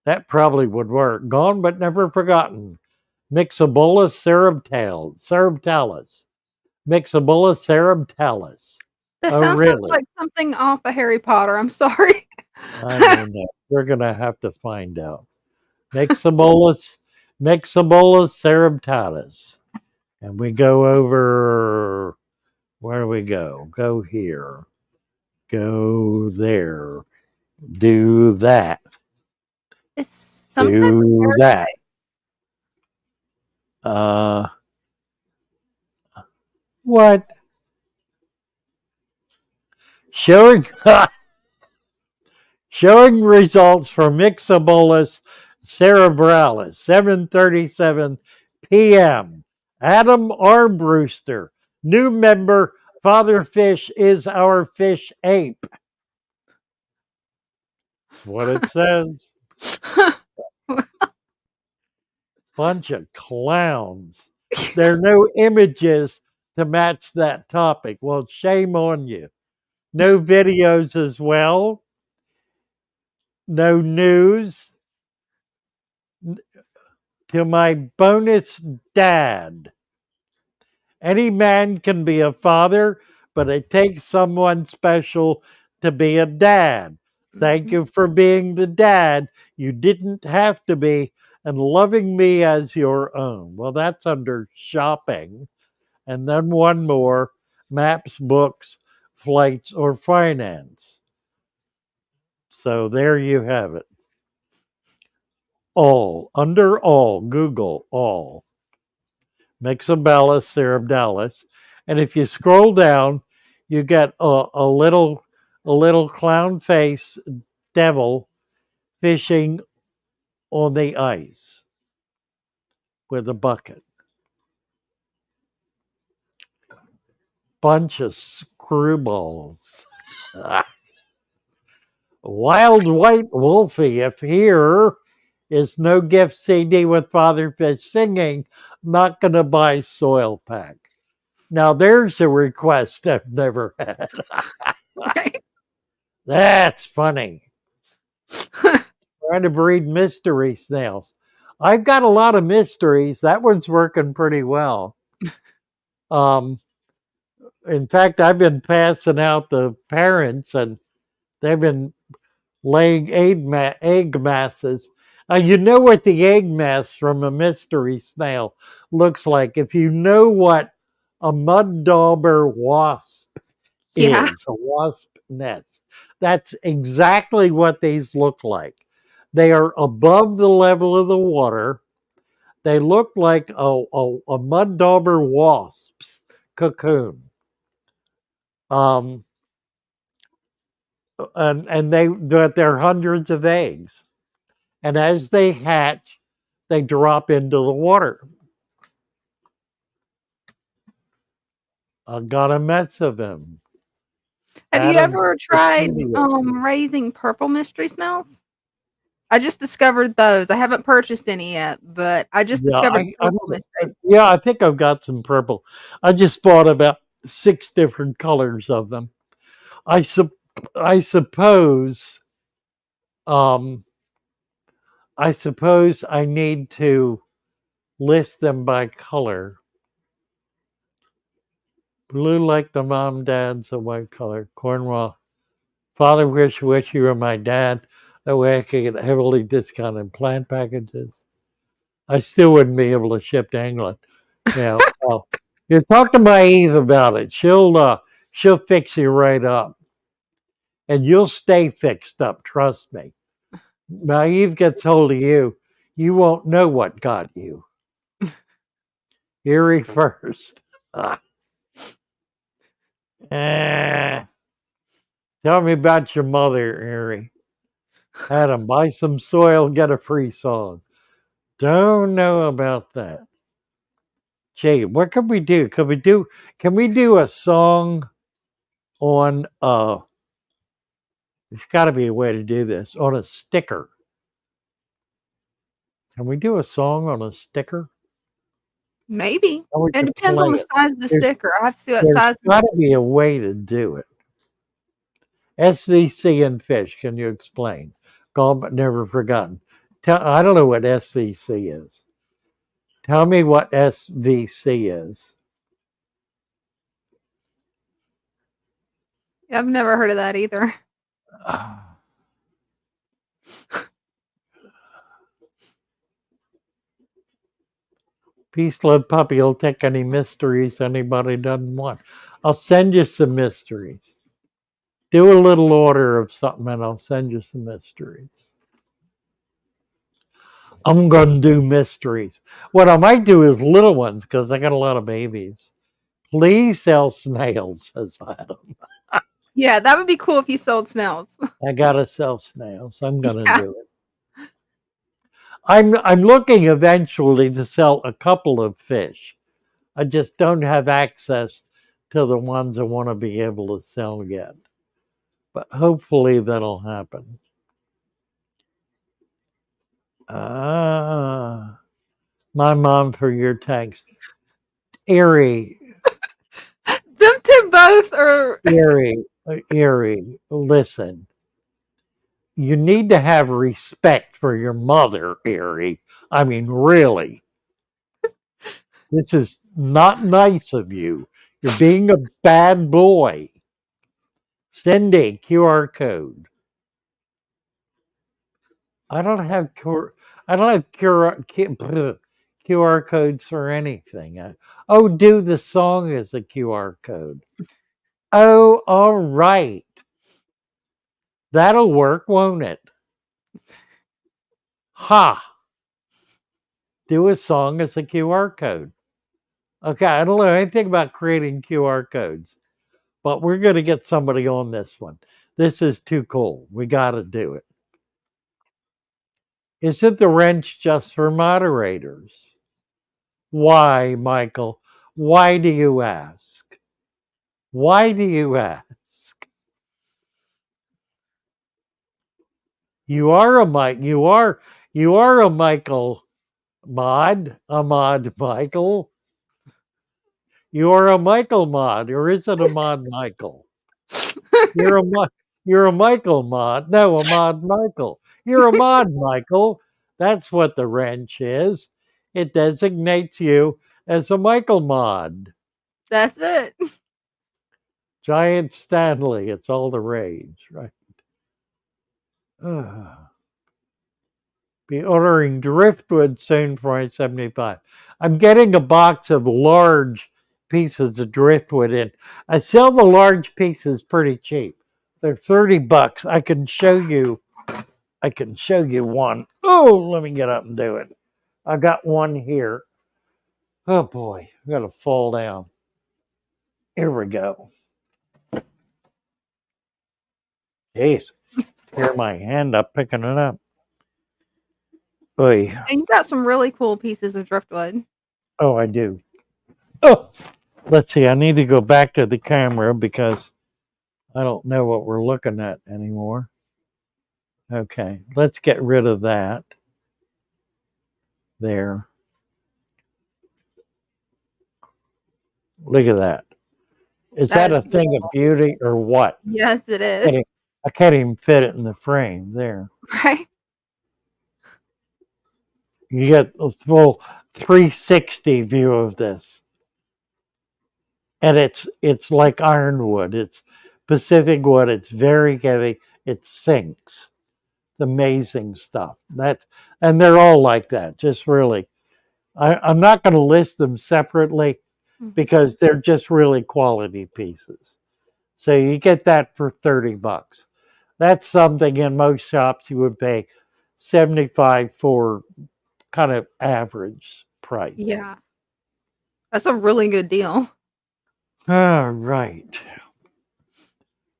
A: That probably would work. Gone but never forgotten. Mixabolus cerebtalis. Mixabolus cerebtalis.
C: That
A: Oh,
C: sounds
A: really?
C: like something off of Harry Potter. I'm sorry.
A: I don't know. We're going to have to find out. Mixabolus cerebtalis. And we go over, where do we go? Go here. Go there. Do that.
C: It's some type of
A: Do that.
C: parasite.
A: What? Showing showing results for Myxobolus cerebralis, 7:37 p.m. Adam Armbruster, new member, Father Fish is our fish ape. That's what it says. Bunch of clowns. There are no images to match that topic. Well, shame on you. No videos as well. No news. To my bonus dad. Any man can be a father, but it takes someone special to be a dad. Thank you for being the dad you didn't have to be and loving me as your own. Well, that's under shopping. And then one more, maps, books, flights, or finance. So there you have it. All, under all, Google all. Myxobolus cerebralis. And if you scroll down, you get a little clown face devil fishing on the ice with a bucket. Bunch of screwballs. Wild White Wolfie, if here is no gift CD with Father Fish singing, not going to buy soil pack. Now there's a request I've never had.
C: Right?
A: That's funny. Trying to breed mystery snails. I've got a lot of mysteries. That one's working pretty well. Um, in fact, I've been passing out the parents, and they've been laying egg masses. You know what the egg mass from a mystery snail looks like. If you know what a mud dauber wasp
C: Yeah.
A: is, a wasp nest, that's exactly what these look like. They are above the level of the water. They look like a mud dauber wasp's cocoon. Um, and they're hundreds of eggs. And as they hatch, they drop into the water. I got a mess of them.
C: Have you
A: Adam
C: ever tried raising purple mystery snails? I just discovered those. I haven't purchased any yet, but I just
A: Yeah,
C: discovered purple mystery.
A: yeah, I think I've got some purple. I just bought about 6 different colors of them. I suppose um, I need to list them by color. Blue like the mom, dad's a white color. Cornwall. Father wish you were my dad. That way I could get heavily discounted plant packages. I still wouldn't be able to ship to England. Now, you talk to my Eve about it. She'll fix you right up, and you'll stay fixed up. Trust me. My Eve gets hold of you, you won't know what got you. Erie first. Eh. Tell me about your mother, Erie. Adam, buy some soil, get a free song. Don't know about that. Jay, what can we do? Can we do a song on there's gotta be a way to do this on a sticker. Can we do a song on a sticker?
C: Maybe.
A: How we
C: It
A: could
C: depends on
A: play
C: the
A: it.
C: size of the
A: There's
C: sticker. I have to see what
A: there's
C: size.
A: gotta be a way to do it. SVC and fish, can you explain? Gone but never forgotten. I don't know what SVC is. Tell me what SVC is.
C: I've never heard of that either.
A: Peace, love, puppy will take any mysteries anybody doesn't want. I'll send you some mysteries. Do a little order of something and I'll send you some mysteries. I'm going to do mysteries. What I might do is little ones because I got a lot of babies. Please sell snails, says Adam.
C: Yeah, that would be cool if you sold snails.
A: I gotta sell snails. I'm gonna
C: Yeah.
A: do it. I'm looking eventually to sell a couple of fish. I just don't have access to the ones I want to be able to sell yet. But hopefully that'll happen. Ah, my mom for your text. Erie,
C: Them two both are.
A: Erie, listen. You need to have respect for your mother, Erie. I mean, really. This is not nice of you. You're being a bad boy. Send a QR code. I don't have QR codes for anything. Oh, do the song as a QR code. Oh, all right. That'll work, won't it? Ha! Do a song as a QR code. Okay, I don't know anything about creating QR codes, but we're going to get somebody on this one. This is too cool. We got to do it. Isn't the wrench just for moderators? Why, Michael? Why do you ask? Why do you ask? You are a Mike. You are a Michael mod. A mod Michael. You are a Michael mod, or is it a mod Michael? You're a you're a Michael mod. No, a mod Michael. You're a mod Michael. That's what the wrench is. It designates you as a Michael mod.
C: That's it.
A: Giant Stanley. It's all the rage, right? Be ordering driftwood soon for $75. I'm getting a box of large pieces of driftwood in. I sell the large pieces pretty cheap. They're $30. I can show you one. Oh, let me get up and do it. I got one here. Oh boy, I'm gonna fall down. Here we go. Jeez, tear my hand up picking it up. Oy.
C: And you got some really cool pieces of driftwood.
A: Oh, I do. Oh, let's see. I need to go back to the camera because I don't know what we're looking at anymore. Okay, let's get rid of that. There. Look at that. Is that
C: That
A: a
C: is
A: thing of beauty or what?
C: Yes, it is.
A: I can't even fit it in the frame. There.
C: Right?
A: You get a full 360 view of this. And it's like ironwood. It's Pacific wood. It's very heavy. It sinks. It's amazing stuff. And they're all like that. Just really. I'm not going to list them separately because they're just really quality pieces. So you get that for $30. That's something in most shops you would pay 75 for, kind of average price.
C: Yeah. That's a really good deal.
A: All right.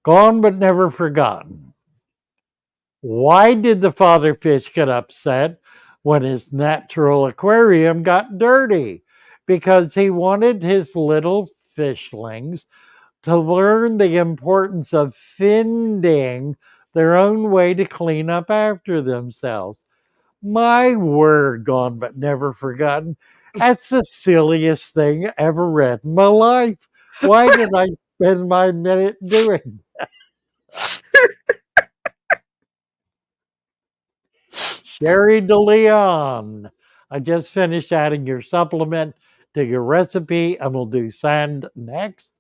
A: Gone but never forgotten. Why did the father fish get upset when his natural aquarium got dirty? Because he wanted his little fishlings to learn the importance of finding their own way to clean up after themselves. My word, gone but never forgotten. That's the silliest thing I ever read in my life. Why did I spend my minute doing Sherry DeLeon? I just finished adding your supplement to your recipe and we'll do sand next.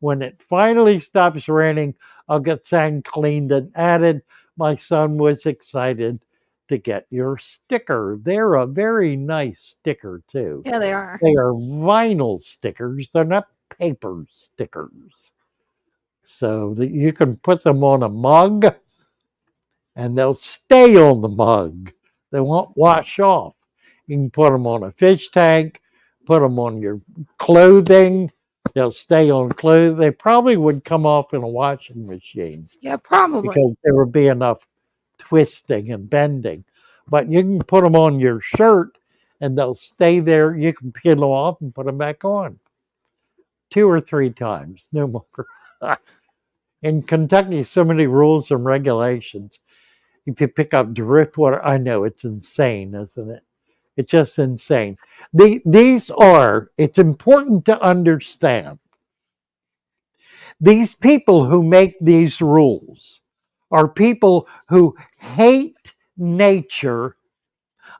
A: When it finally stops raining, I'll get sand cleaned and added. My son was excited to get your sticker. They're a very nice sticker, too.
C: Yeah, they are.
A: They are vinyl stickers, they're not paper stickers. So that you can put them on a mug and they'll stay on the mug. They won't wash off. You can put them on a fish tank, put them on your clothing, They'll stay on clothes. They probably would come off in a washing machine
C: Yeah, probably.
A: because there would be enough twisting and bending. But you can put them on your shirt and they'll stay there. You can peel them off and put them back on 2 or 3 times, no more. In Kentucky, so many rules and regulations. If you pick up driftwood, I know it's insane, isn't it? It's just insane. It's important to understand, these people who make these rules are people who hate nature.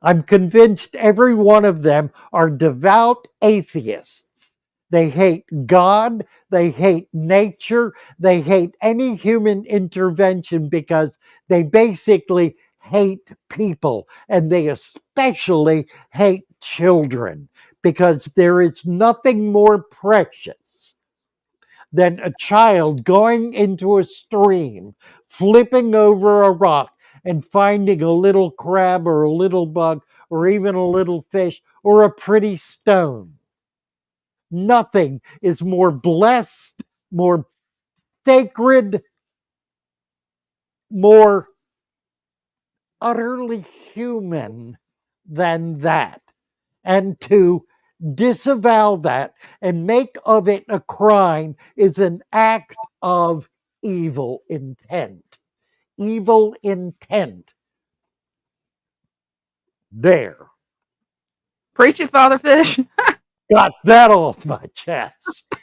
A: I'm convinced every one of them are devout atheists. They hate God, they hate nature, they hate any human intervention because they basically hate people, and they especially hate children because there is nothing more precious than a child going into a stream, flipping over a rock, and finding a little crab or a little bug or even a little fish or a pretty stone. Nothing is more blessed, more sacred, more utterly human than that. And to disavow that and make of it a crime is an act of evil intent. Evil intent. There.
C: Preach it, Father Fish.
A: Got that off my chest.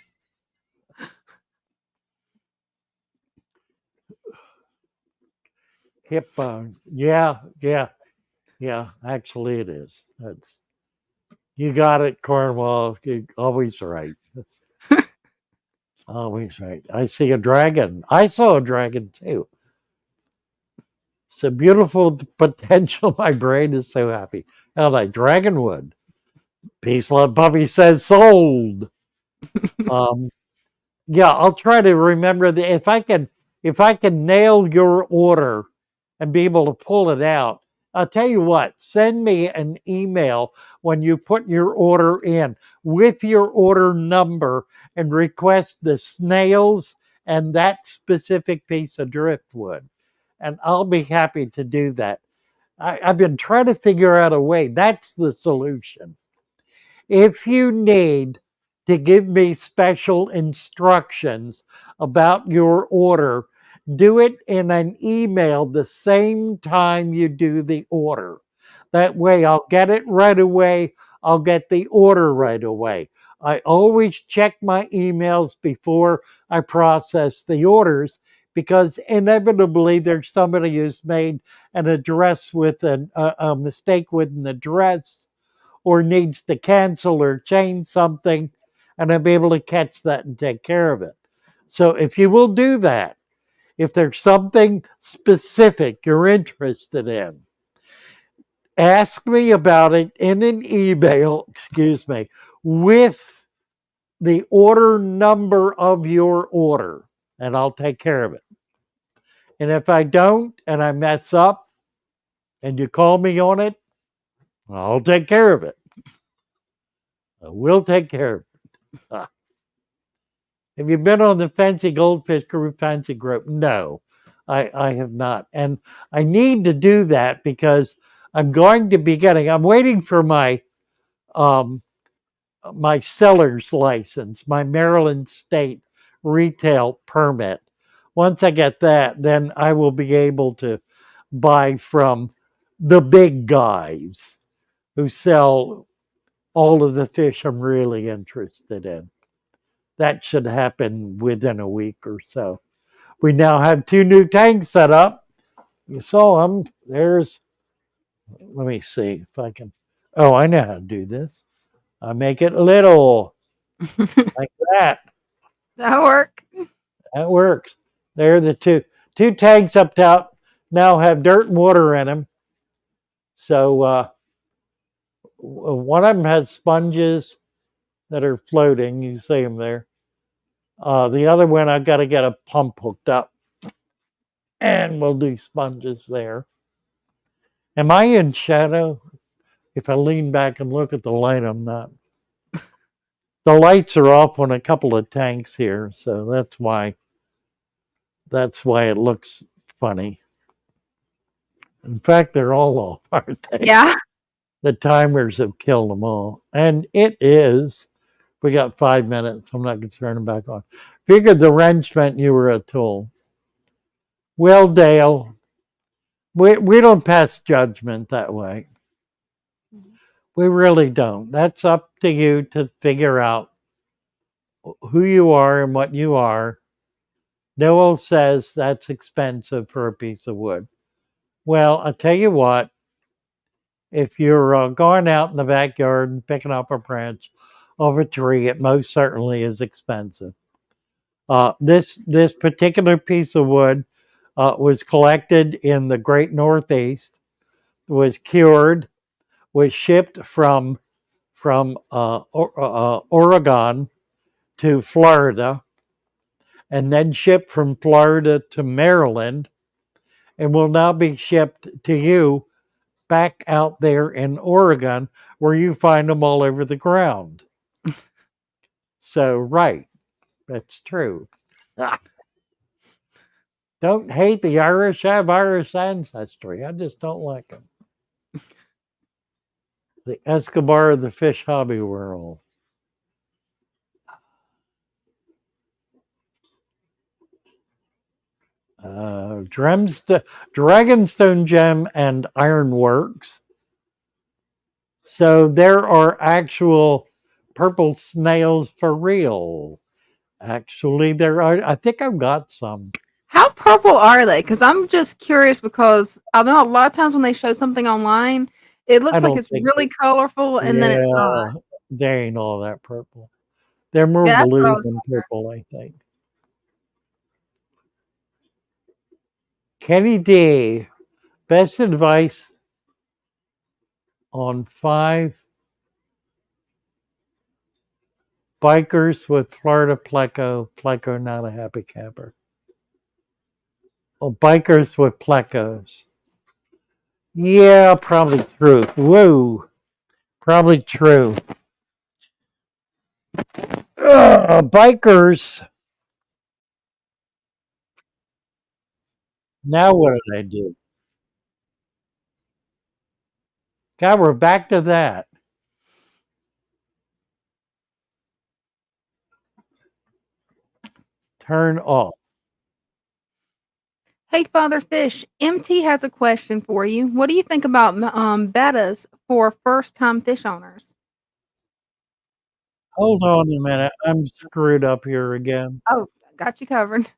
A: Hip bone. Yeah, yeah, yeah. Actually, it is. That's You got it, Cornwall. You're always right. That's always right. I see a dragon. I saw a dragon too. It's a beautiful potential. My brain is so happy. How like Dragonwood. Peace, love, puppy says sold. Um, yeah, I'll try to remember the if I can nail your order and be able to pull it out. I'll tell you what, send me an email when you put your order in with your order number and request the snails and that specific piece of driftwood. And I'll be happy to do that. I've been trying to figure out a way. That's the solution. If you need to give me special instructions about your order, do it in an email the same time you do the order. That way, I'll get it right away. I'll get the order right away. I always check my emails before I process the orders because inevitably there's somebody who's made an address with a mistake with an address or needs to cancel or change something, and I'll be able to catch that and take care of it. So if you will do that, if there's something specific you're interested in, ask me about it in an email, with the order number of your order, and I'll take care of it. And if I don't and I mess up and you call me on it, I'll take care of it. I will take care of it. Have you been on the Fancy Goldfish Group Fancy Group? No, I have not. And I need to do that because I'm waiting for um, my seller's license, my Maryland State retail permit. Once I get that, then I will be able to buy from the big guys who sell all of the fish I'm really interested in. That should happen within a week or so. We now have 2 new tanks set up. You saw them. Let me see if I can. Oh, I know how to do this. I make it little like that.
C: That'll work.
A: That works. There are the two tanks up top now have dirt and water in them. So one of them has sponges that are floating. You see them there. The other one, I've got to get a pump hooked up, and we'll do sponges there. Am I in shadow? If I lean back and look at the light, I'm not. The lights are off on a couple of tanks here, so that's why it looks funny. In fact, they're all off, aren't they?
C: Yeah.
A: The timers have killed them all. And it is, we got 5 minutes. I'm not going to turn them back on. Figured the wrench meant you were a tool. Well, Dale, we don't pass judgment that way. We really don't. That's up to you to figure out who you are and what you are. Noel says that's expensive for a piece of wood. Well, I'll tell you what, if you're going out in the backyard and picking up a branch of a tree, it most certainly is expensive. This particular piece of wood was collected in the Great Northeast, was cured, was shipped from Oregon to Florida, and then shipped from Florida to Maryland, and will now be shipped to you back out there in Oregon, where you find them all over the ground. So, right, that's true. Don't hate the Irish. I have Irish ancestry. I just don't like them. The Escobar of the fish hobby world. Dragonstone gem and ironworks. So there are actual purple snails for real. Actually, there are. I think I've got some.
C: How purple are they? Because I'm just curious because I know a lot of times when they show something online, it
A: I
C: looks like
A: don't
C: it's
A: think.
C: really colorful and then it's not.
A: Yeah, they ain't all that purple. They're more
C: Yeah, that's what I
A: blue
C: was
A: than purple, I think. Kenny D, best advice on 5 bikers with Florida pleco. Pleco not a happy camper. Oh, bikers with plecos. Yeah, probably true. Whoa, probably true. Bikers. Now what did I do? God, we're back to that. Turn off.
C: Hey, Father Fish, MT has a question for you. What do you think about betas for first-time fish owners?
A: Hold on a minute. I'm screwed up here again.
C: Oh, got you covered.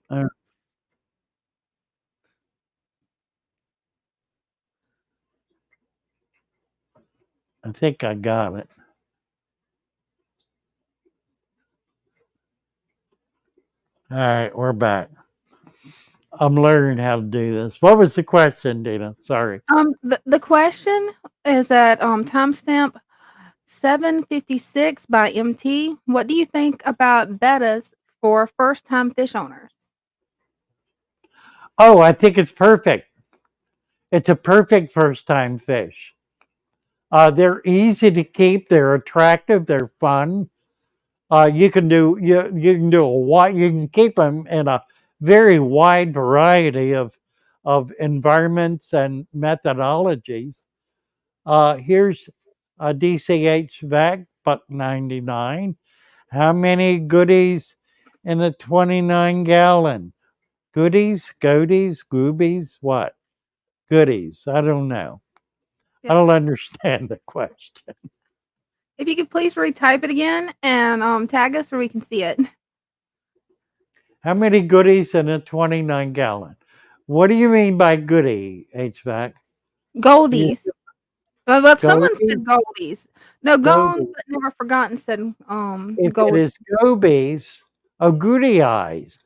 A: Uh, I think I got it. All right, we're back. I'm learning how to do this. What was the question, Dina? Sorry.
C: The question is at timestamp 7:56 by MT. What do you think about betas for first-time fish owners?
A: Oh, I think it's perfect. It's a perfect first time fish. They're easy to keep. They're attractive. They're fun. You can keep them in a very wide variety of environments and methodologies. Here's a DCH vac buck 99. How many goodies in a 29-gallon? Goodies, goodies, goobies, what? Goodies. I don't know. I don't understand the question.
C: If you could please retype it again and tag us so we can see it.
A: How many goodies in a 29-gallon? What do you mean by goodie, HVAC? Yeah,
C: Goldies. But someone
A: gobies,
C: said goldies. No, gone
A: gobies.
C: but never forgotten said
A: If it
C: goldies.
A: is gobies, oh, goody eyes.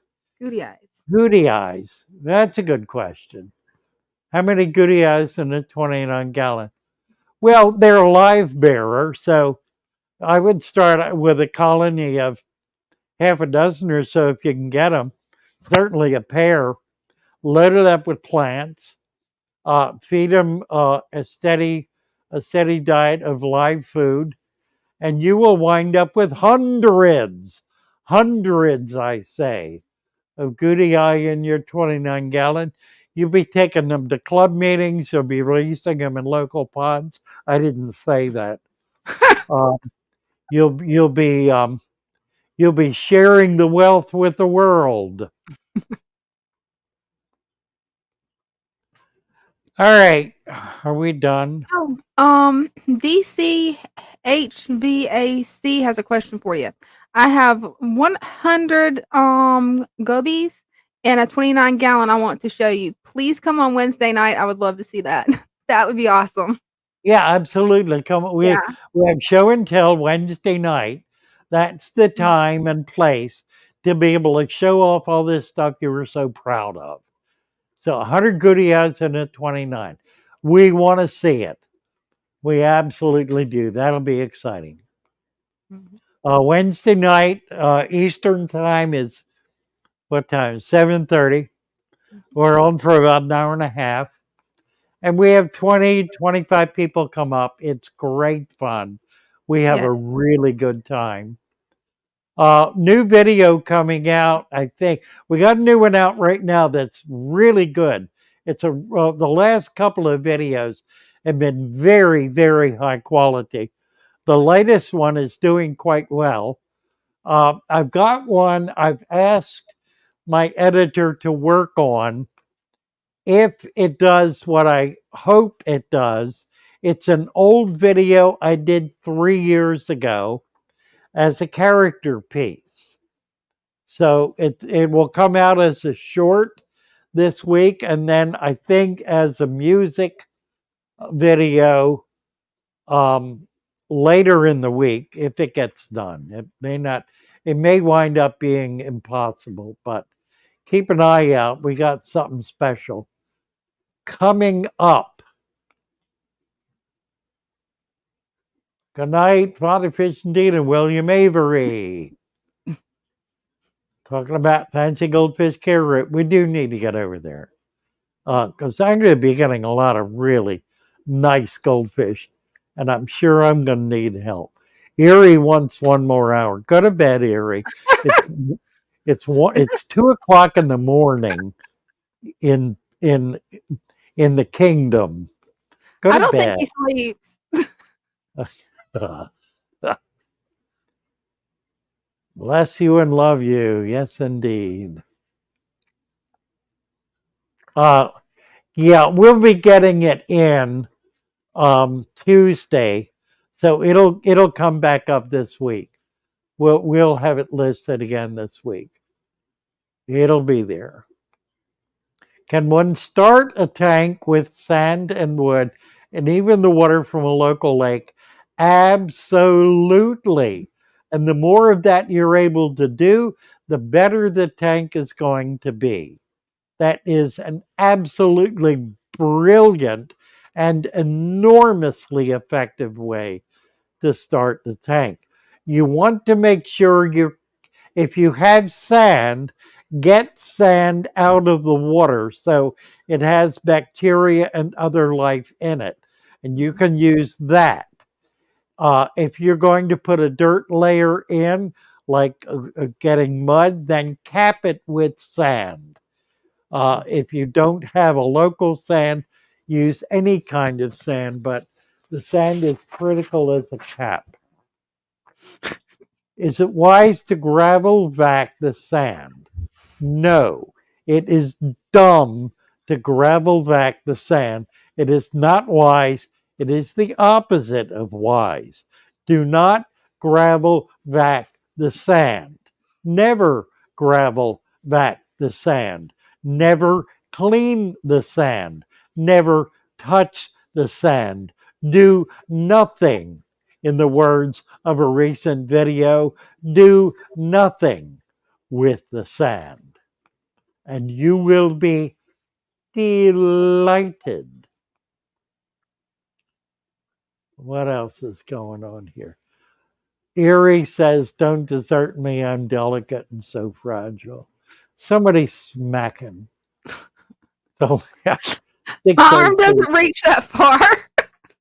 C: Goody eyes.
A: Goody eyes. That's a good question. How many goody eyes in a 29-gallon? Well, they're a live bearer, so I would start with a colony of half a dozen or so if you can get them. Certainly a pair. Load it up with plants. Feed them a steady diet of live food, and you will wind up with hundreds, I say, of goody eye in your 29-gallon. You'll be taking them to club meetings. You'll be releasing them in local ponds. I didn't say that. Uh, you'll you'll be you'll be sharing the wealth with the world. All right, are we done?
C: Oh, DC HVAC has a question for you. I have 100 gobies and a 29-gallon I want to show you. Please come on Wednesday night. I would love to see that. That would be awesome.
A: Yeah, absolutely. Come on.
C: Yeah.
A: We have show and tell Wednesday night. That's the time and place to be able to show off all this stuff you were so proud of. So 100 goodie ads and a 29. We want to see it. We absolutely do. That'll be exciting.
C: Mhm.
A: Wednesday night, Eastern time is what time? 7:30. We're on for about an hour and a half. And we have 20, 25 people come up. It's great fun. We have
C: Yeah.
A: a really good time. New video coming out. I think we got a new one out right now that's really good. It's the last couple of videos have been very, very high quality. The latest one is doing quite well. I've got one I've asked my editor to work on. If it does what I hope it does, it's an old video I did 3 years ago as a character piece. So it will come out as a short this week, and then I think as a music video later in the week if it gets done. It may not. It may wind up being impossible, but keep an eye out. We got something special coming up. Good night, Father Fish and Dean and William Avery. Talking about fancy goldfish carrot. We do need to get over there. Because I'm going to be getting a lot of really nice goldfish, and I'm sure I'm going to need help. Erie wants 1 more hour. Go to bed, Erie. It's it's 2 o'clock in the morning in in in the kingdom. Go
C: I
A: to
C: don't think
A: bed.
C: he sleeps.
A: Bless you and love you. Yes, indeed. Uh, yeah, we'll be getting it in Tuesday, so it'll come back up this week. We'll have it listed again this week. It'll be there. Can one start a tank with sand and wood and even the water from a local lake? Absolutely. And the more of that you're able to do, the better the tank is going to be. That is an absolutely brilliant and enormously effective way to start the tank. You want to make sure if you have sand, get sand out of the water so it has bacteria and other life in it. And you can use that. If you're going to put a dirt layer in, like getting mud, then cap it with sand. If you don't have a local sand, use any kind of sand, but the sand is critical as a cap. Is it wise to gravel back the sand? No, it is dumb to gravel back the sand. It is not wise. It is the opposite of wise. Do not gravel back the sand. Never gravel back the sand. Never clean the sand. Never touch the sand. Do nothing. In the words of a recent video, do nothing with the sand, and you will be delighted. What else is going on here? Erie says, "Don't desert me. I'm delicate and so fragile." Somebody smack him. So, yeah.
C: My arm
A: 602.
C: doesn't reach that far.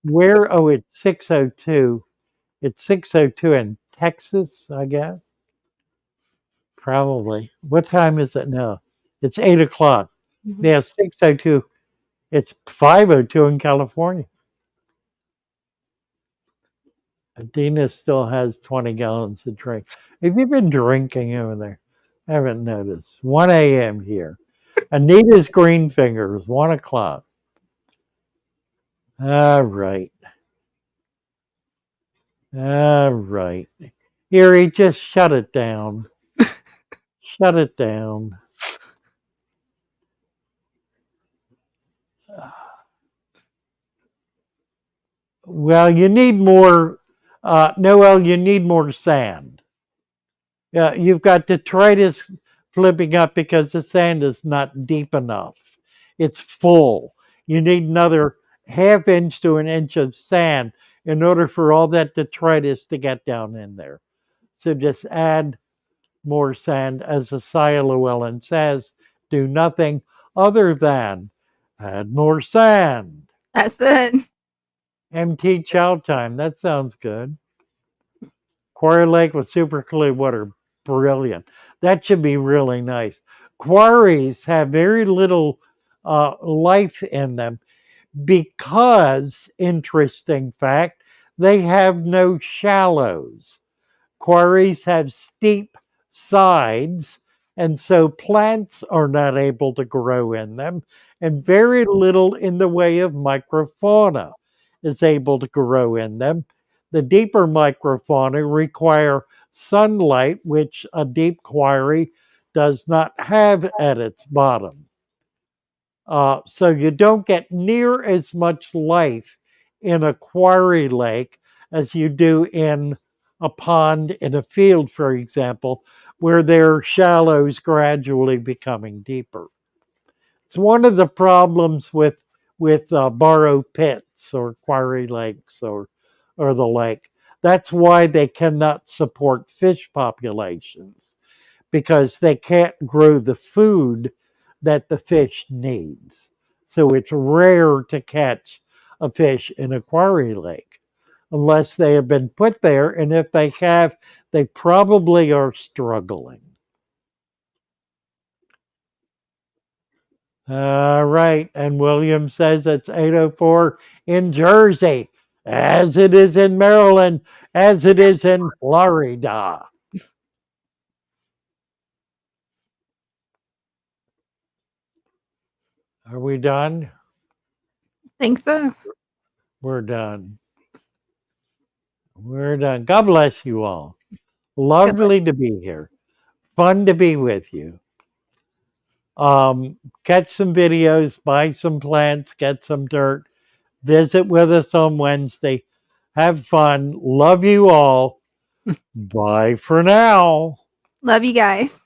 A: Where? Oh, it's 602. It's 602 in Texas, I guess. Probably. What time is it now? It's 8 o'clock. Yeah, 602. It's 502 in California. Dina still has 20 gallons of drink. Have you been drinking over there? I haven't noticed. 1 a.m. here. Anita's green fingers, 1 o'clock. All right. All right. Erie, just shut it down. Shut it down. Well, you need more, Noel, you need more sand. You've got detritus flipping up because the sand is not deep enough. It's full. You need another half inch to an inch of sand in order for all that detritus to get down in there. So just add more sand. As the Llewellyn says, do nothing other than add more sand.
C: That's it.
A: MT chow time. That sounds good. Quarry Lake with super clear water. Brilliant. That should be really nice. Quarries have very little life in them because, interesting fact, they have no shallows. Quarries have steep sides, and so plants are not able to grow in them, and very little in the way of microfauna is able to grow in them. The deeper microfauna require sunlight, which a deep quarry does not have at its bottom. So you don't get near as much life in a quarry lake as you do in a pond in a field, for example, where there are shallows gradually becoming deeper. It's one of the problems with borrow pits or quarry lakes or the lake. That's why they cannot support fish populations because they can't grow the food that the fish needs. So it's rare to catch a fish in a quarry lake unless they have been put there. And if they have, they probably are struggling. All right. And William says it's 8:04 in Jersey, as it is in Maryland, as it is in Florida. Are we done?
C: Think so.
A: We're done. We're done. God bless you all. Lovely to be here. Fun to be with you. Catch some videos, buy some plants, get some dirt. Visit with us on Wednesday. Have fun. Love you all. Bye for now.
C: Love you guys.